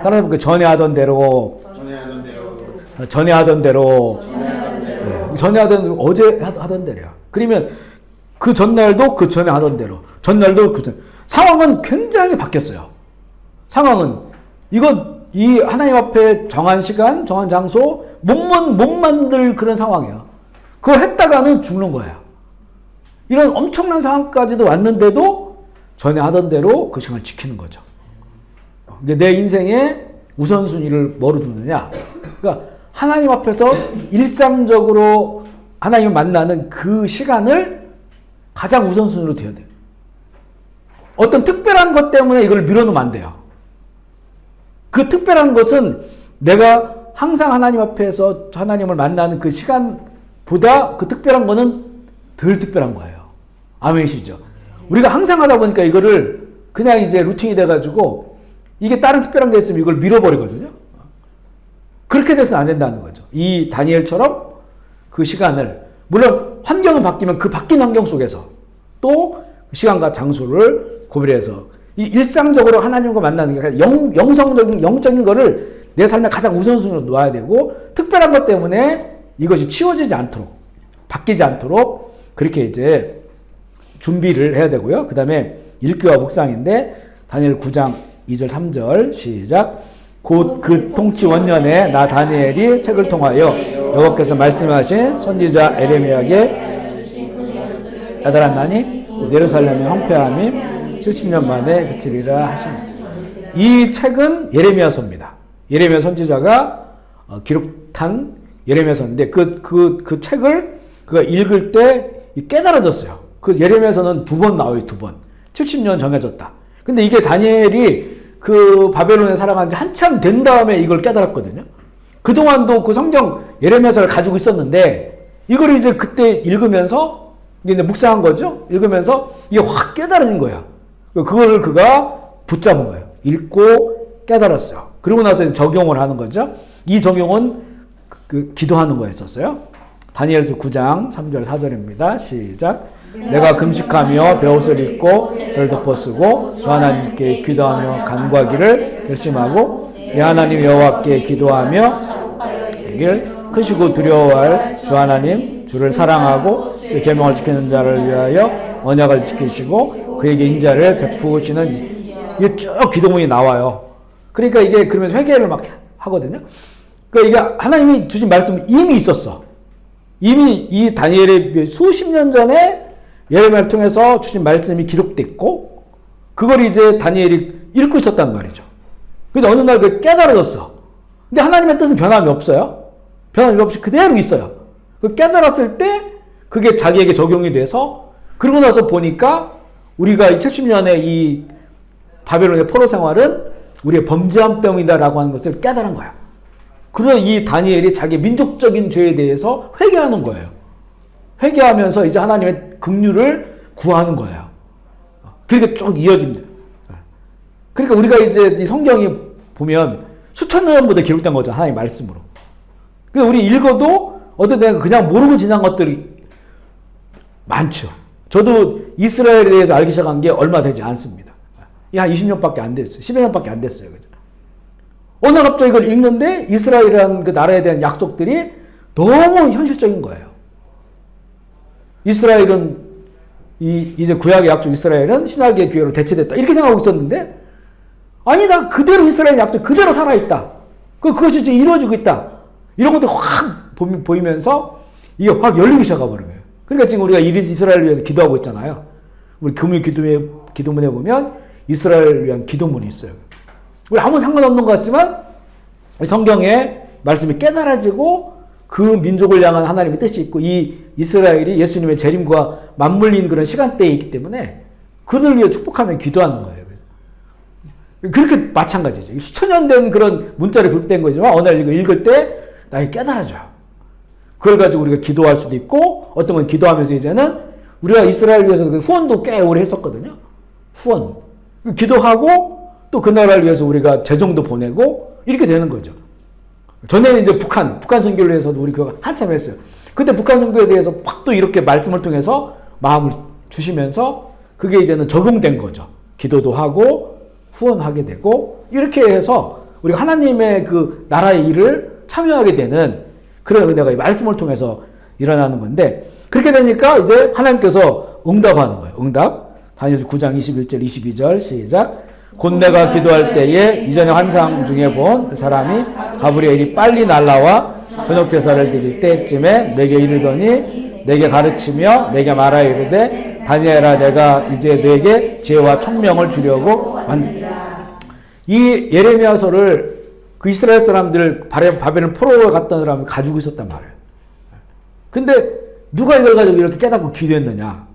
따라서 그 전에 하던 대로 어제 하던 대로야. 그러면 그 전날도 그 전에 하던 대로 전날도 그 전 상황은 굉장히 바뀌었어요. 상황은 이 하나님 앞에 정한 시간 정한 장소 못 만들 그런 상황이야. 그거 했다가는 죽는 거예요. 이런 엄청난 상황까지도 왔는데도 전에 하던 대로 그 시간을 지키는 거죠. 내 인생의 우선순위를 뭐로 두느냐. 그러니까 하나님 앞에서 일상적으로 하나님을 만나는 그 시간을 가장 우선순위로 둬야 돼요. 어떤 특별한 것 때문에 이걸 밀어놓으면 안 돼요. 그 특별한 것은 내가 항상 하나님 앞에서 하나님을 만나는 그 시간보다 그 특별한 거는 덜 특별한 거예요. 아멘이시죠? 우리가 항상 하다 보니까 이거를 그냥 이제 루틴이 돼가지고 이게 다른 특별한 게 있으면 이걸 밀어버리거든요. 그렇게 돼서는 안 된다는 거죠. 이 다니엘처럼 그 시간을, 물론 환경은 바뀌면 그 바뀐 환경 속에서 또 시간과 장소를 구별해서 이 일상적으로 하나님과 만나는 게 영성적인 영적인 거를 내 삶의 가장 우선순위로 놓아야 되고, 특별한 것 때문에 이것이 치워지지 않도록, 바뀌지 않도록 그렇게 이제 준비를 해야 되고요. 그 다음에 읽기와 묵상인데 다니엘 9장 2절 3절 시작. 곧 그 통치 원년에 나 다니엘이 책을 통하여 여호와께서 말씀하신 선지자 에레미야에게 깨달았나니 예루살렘의 황폐함이 70년 만에 그치리라 하시니. 이 책은 예레미야서입니다. 예레미야 선지자가 기록한 예레미야서인데 그 책을 그가 읽을 때 깨달아졌어요. 그 예레미야서는 2번 나와요. 2번. 70년 정해졌다. 근데 이게 다니엘이 그 바벨론에 살아간 지 한참 된 다음에 이걸 깨달았거든요. 그동안도 그 성경 예레미야서를 가지고 있었는데 이걸 이제 그때 읽으면서 이제 묵상한 거죠. 읽으면서 이게 확 깨달아진 거야. 그걸 그가 붙잡은 거예요. 읽고 깨달았어요. 그러고 나서 적용을 하는 거죠. 이 적용은 그 기도하는 거였었어요. 다니엘서 9장 3절 4절입니다. 시작. 내가 금식하며 베옷을 입고 별 덮어 쓰고 주 하나님께 기도하며 간구하기를 결심하고 내 하나님 여호와께 기도하며 이를 크시고 두려워할 주 하나님 주를 사랑하고 그 계명을 지키는 자를 위하여 언약을 지키시고 그에게 인자를 베푸시는, 이게 쭉 기도문이 나와요. 그러니까 이게 그러면 회개를 막 하거든요. 그러니까 이게 하나님이 주신 말씀이 이미 있었어. 이미 이 다니엘의 수십 년 전에 예레미야를 통해서 주신 말씀이 기록됐고 그걸 이제 다니엘이 읽고 있었단 말이죠. 근데 어느 날 그게 깨달아졌어. 근데 하나님의 뜻은 변함이 없어요. 변함이 없이 그대로 있어요. 그 깨달았을 때 그게 자기에게 적용이 돼서, 그러고 나서 보니까 우리가 이 70년의 이 바벨론의 포로 생활은 우리의 범죄함 때문이다라고 하는 것을 깨달은 거야. 그래서 이 다니엘이 자기 민족적인 죄에 대해서 회개하는 거예요. 회개하면서 이제 하나님의 긍휼을 구하는 거예요. 그렇게 쭉 이어집니다. 그러니까 우리가 이제 이 성경이 보면 수천 년 전부터 기록된 거죠. 하나님의 말씀으로. 그러니까 우리 읽어도 어떤 때는 그냥 모르고 지난 것들이 많죠. 저도 이스라엘에 대해서 알기 시작한 게 얼마 되지 않습니다. 한 20년밖에 안 됐어요. 10여 년밖에 안 됐어요. 어느 날 갑자기 이걸 읽는데 이스라엘이라는 그 나라에 대한 약속들이 너무 현실적인 거예요. 이스라엘은 이제 구약의 약속 이스라엘은 신약의 기회로 대체됐다. 이렇게 생각하고 있었는데 아니다. 그대로 이스라엘 약속 그대로 살아있다. 그것이 이제 이루어지고 있다. 이런 것들이 확 보이면서 이게 확 열리기 시작해버린 거예요. 그러니까 지금 우리가 이스라엘을 위해서 기도하고 있잖아요. 우리 금요 기도문에 보면 이스라엘을 위한 기도문이 있어요. 우리 아무 상관없는 것 같지만 성경에 말씀이 깨달아지고 그 민족을 향한 하나님의 뜻이 있고 이 이스라엘이 예수님의 재림과 맞물린 그런 시간대에 있기 때문에 그들을 위해 축복하며 기도하는 거예요. 그렇게 마찬가지죠. 수천 년 된 그런 문자를 기록된 거지만 어느 날 이거 읽을 때 나에게 깨달아져요. 그걸 가지고 우리가 기도할 수도 있고 어떤 건 기도하면서 이제는 우리가 이스라엘을 위해서 후원도 꽤 오래 했었거든요. 후원. 기도하고 또 그 나라를 위해서 우리가 재정도 보내고 이렇게 되는 거죠. 전에는 이제 북한 선교를 위해서도 우리 그거 한참 했어요. 그때 북한 선교에 대해서 팍 또 이렇게 말씀을 통해서 마음을 주시면서 그게 이제는 적용된 거죠. 기도도 하고 후원하게 되고 이렇게 해서 우리가 하나님의 그 나라의 일을 참여하게 되는 그런 은혜가 이 말씀을 통해서 일어나는 건데, 그렇게 되니까 이제 하나님께서 응답하는 거예요. 응답. 다니엘 9장 21절 22절 시작. 곧 내가 기도할 때에 이전의 환상 중에 본 그 사람이 가브리엘이 빨리 날라와 저녁 제사를 드릴 때쯤에 내게 이르더니 내게 가르치며 내게 말하여 이르되 다니엘아 내가 이제 내게 지혜와 총명을 주려고 이 예레미야서를 그 이스라엘 사람들 바벨론 포로로 갔던 사람이 가지고 있었단 말이에요. 근데 누가 이걸 가지고 이렇게 깨닫고 기도했느냐?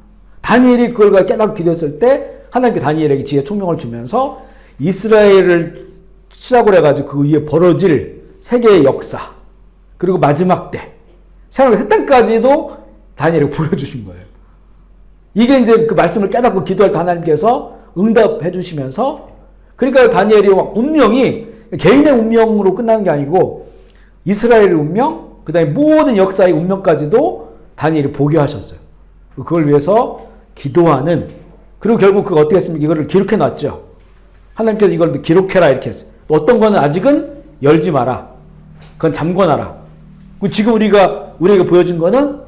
다니엘이 그걸 깨닫고 기도했을 때 하나님께 다니엘에게 지혜 총명을 주면서 이스라엘을 시작으로 해가지고 그 위에 벌어질 세계의 역사 그리고 마지막 때 생활의 세탄까지도 다니엘에게 보여주신 거예요. 이게 이제 그 말씀을 깨닫고 기도할 때 하나님께서 응답해 주시면서, 그러니까 다니엘이 운명이 개인의 운명으로 끝나는 게 아니고 이스라엘의 운명, 그 다음에 모든 역사의 운명까지도 다니엘이 보게 하셨어요. 그걸 위해서 기도하는, 그리고 결국 그거 어떻게 했습니까? 이거를 기록해 놨죠. 하나님께서 이걸 기록해라 이렇게 했어요. 어떤 거는 아직은 열지 마라. 그건 잠궈놔라. 지금 우리에게 보여준 거는,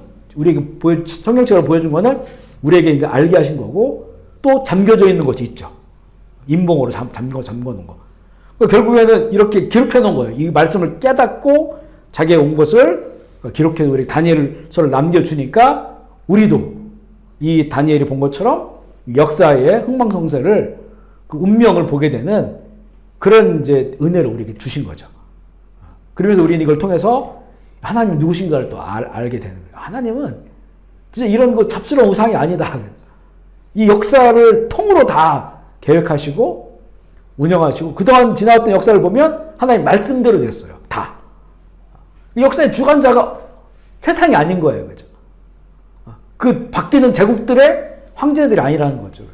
성경책으로 보여준 거는 우리에게 이제 알게 하신 거고, 또 잠겨져 있는 것이 있죠. 인봉으로 잠궈놓은 거. 결국에는 이렇게 기록해 놓은 거예요. 이 말씀을 깨닫고 자기가 온 것을 기록해서 우리 다니엘서를 남겨주니까 우리도 이 다니엘이 본 것처럼 역사의 흥망성쇠를 그 운명을 보게 되는 그런 이제 은혜를 우리에게 주신 거죠. 그러면서 우리는 이걸 통해서 하나님이 누구신가를 또 알게 되는 거예요. 하나님은 진짜 이런 거 잡스러운 우상이 아니다. 이 역사를 통으로 다 계획하시고 운영하시고 그동안 지나왔던 역사를 보면 하나님 말씀대로 됐어요. 다. 이 역사의 주관자가 세상이 아닌 거예요. 그죠? 그 바뀌는 제국들의 황제들이 아니라는 거죠.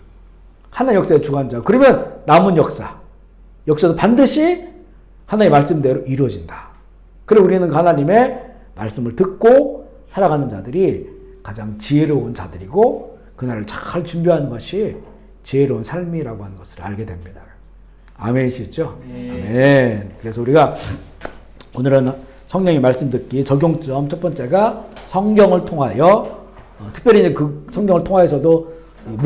하나의 역사의 주관자. 그러면 남은 역사도 반드시 하나의 말씀대로 이루어진다. 그리고 우리는 하나님의 말씀을 듣고 살아가는 자들이 가장 지혜로운 자들이고 그날을 잘 준비하는 것이 지혜로운 삶이라고 하는 것을 알게 됩니다. 아멘이시죠? 아멘. 그래서 우리가 오늘은 성령의 말씀 듣기 적용점 첫 번째가 성경을 통하여 특별히 이제 그 성경을 통하여서도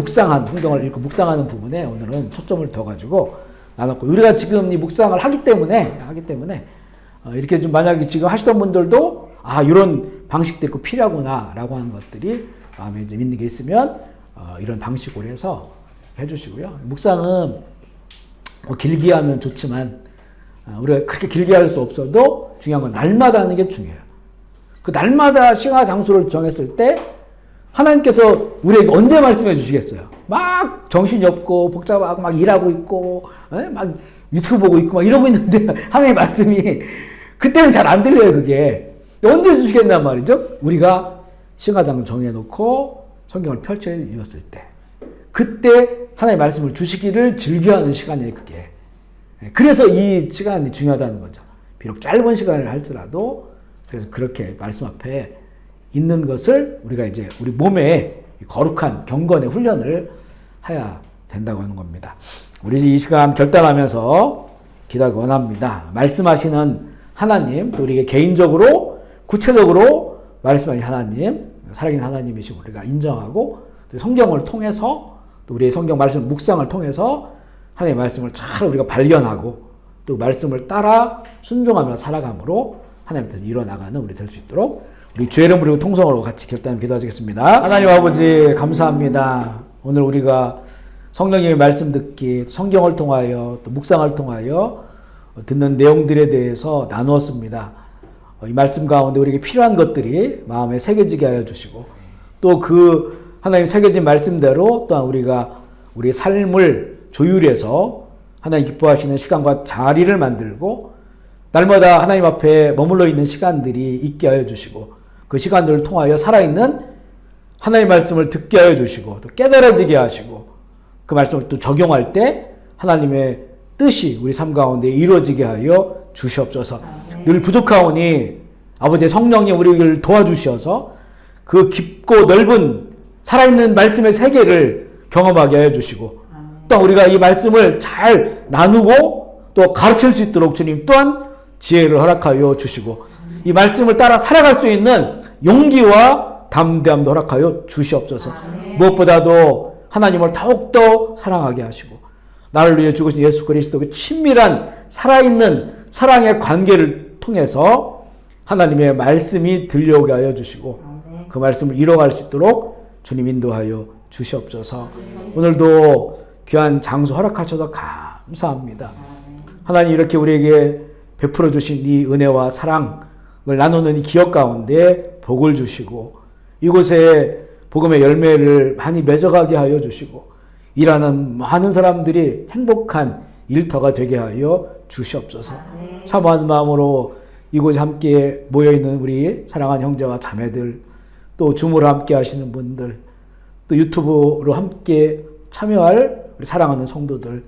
성경을 읽고 묵상하는 부분에 오늘은 초점을 더 가지고 나눴고 우리가 지금 이 묵상을 하기 때문에 이렇게 좀 만약에 지금 하시던 분들도 이런 방식들이 꼭 필요하구나라고 하는 것들이 마음에 이제 믿는 게 있으면 이런 방식으로 해서 해주시고요. 묵상은 뭐 길게 하면 좋지만 우리가 그렇게 길게 할 수 없어도 중요한 건 날마다 하는 게 중요해요. 그 날마다 시간 장소를 정했을 때 하나님께서 우리에게 언제 말씀해 주시겠어요? 막 정신이 없고 복잡하고 막 일하고 있고 막 유튜브 보고 있고 막 이러고 있는데 하나님의 말씀이 그때는 잘 안 들려요. 그게 언제 주시겠단 말이죠? 우리가 시간장을 정해놓고 성경을 펼쳐 읽었을 때 그때 하나님의 말씀을 주시기를 즐겨하는 시간이에요. 그게. 그래서 이 시간이 중요하다는 거죠. 비록 짧은 시간을 할지라도 그래서 그렇게 말씀 앞에 있는 것을 우리가 이제 우리 몸에 거룩한 경건의 훈련을 해야 된다고 하는 겁니다. 우리 이 시간 결단하면서 기도하기 원합니다. 말씀하시는 하나님, 또 우리에게 개인적으로 구체적으로 말씀하신 하나님, 살아계신 하나님이시고 우리가 인정하고 또 성경을 통해서 또 우리의 성경 말씀 묵상을 통해서 하나님의 말씀을 잘 우리가 발견하고 또 말씀을 따라 순종하며 살아감으로 하나님께서 이뤄나가는 우리 될 수 있도록 우리 주의 이름 부르고 통성으로 같이 결단하며 기도하시겠습니다. 하나님 아버지 감사합니다. 오늘 우리가 성령님의 말씀 듣기, 성경을 통하여 또 묵상을 통하여 듣는 내용들에 대해서 나누었습니다. 이 말씀 가운데 우리에게 필요한 것들이 마음에 새겨지게 하여 주시고 또 그 하나님 새겨진 말씀대로 또한 우리가 우리의 삶을 조율해서 하나님 기뻐하시는 시간과 자리를 만들고 날마다 하나님 앞에 머물러 있는 시간들이 있게 하여 주시고 그 시간들을 통하여 살아있는 하나님의 말씀을 듣게 하여 주시고 또 깨달아지게 하시고 그 말씀을 또 적용할 때 하나님의 뜻이 우리 삶 가운데 이루어지게 하여 주시옵소서. 늘 부족하오니 아버지의 성령님 우리를 도와주셔서 그 깊고 넓은 살아있는 말씀의 세계를 경험하게 하여 주시고 또 우리가 이 말씀을 잘 나누고 또 가르칠 수 있도록 주님 또한 지혜를 허락하여 주시고 이 말씀을 따라 살아갈 수 있는 용기와 담대함도 허락하여 주시옵소서. 무엇보다도 하나님을 더욱더 사랑하게 하시고 나를 위해 죽으신 예수 그리스도의 친밀한 살아있는 사랑의 관계를 통해서 하나님의 말씀이 들려오게 하여 주시고 그 말씀을 이뤄갈 수 있도록 주님 인도하여 주시옵소서. 오늘도 귀한 장소 허락하셔서 감사합니다. 하나님 이렇게 우리에게 베풀어 주신 이 은혜와 사랑을 나누는 이 기억 가운데 복을 주시고 이곳에 복음의 열매를 많이 맺어가게 하여 주시고 일하는 많은 사람들이 행복한 일터가 되게 하여 주시옵소서. 사모하는 마음으로 이곳에 함께 모여있는 우리 사랑하는 형제와 자매들 또 줌으로 함께 하시는 분들 또 유튜브로 함께 참여할 우리 사랑하는 성도들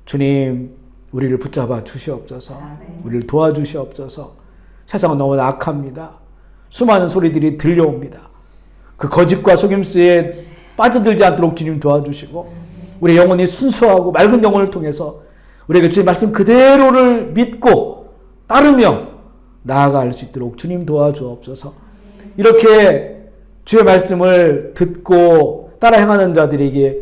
주님 우리를 붙잡아 주시옵소서. 우리를 도와주시옵소서. 세상은 너무나 악합니다. 수많은 소리들이 들려옵니다. 그 거짓과 속임수에 빠져들지 않도록 주님 도와주시고 우리 영혼이 순수하고 맑은 영혼을 통해서 우리에게 주의 말씀 그대로를 믿고 따르며 나아갈 수 있도록 주님 도와주옵소서. 이렇게 주의 말씀을 듣고 따라 행하는 자들에게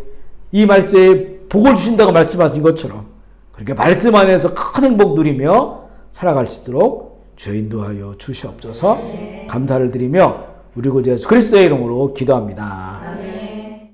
이 말씀에 복을 주신다고 말씀하신 것처럼 그렇게 말씀 안에서 큰 행복 누리며 살아갈 수 있도록 주여 인도하여 주시옵소서. 감사를 드리며 우리 구주 예수 그리스도의 이름으로 기도합니다.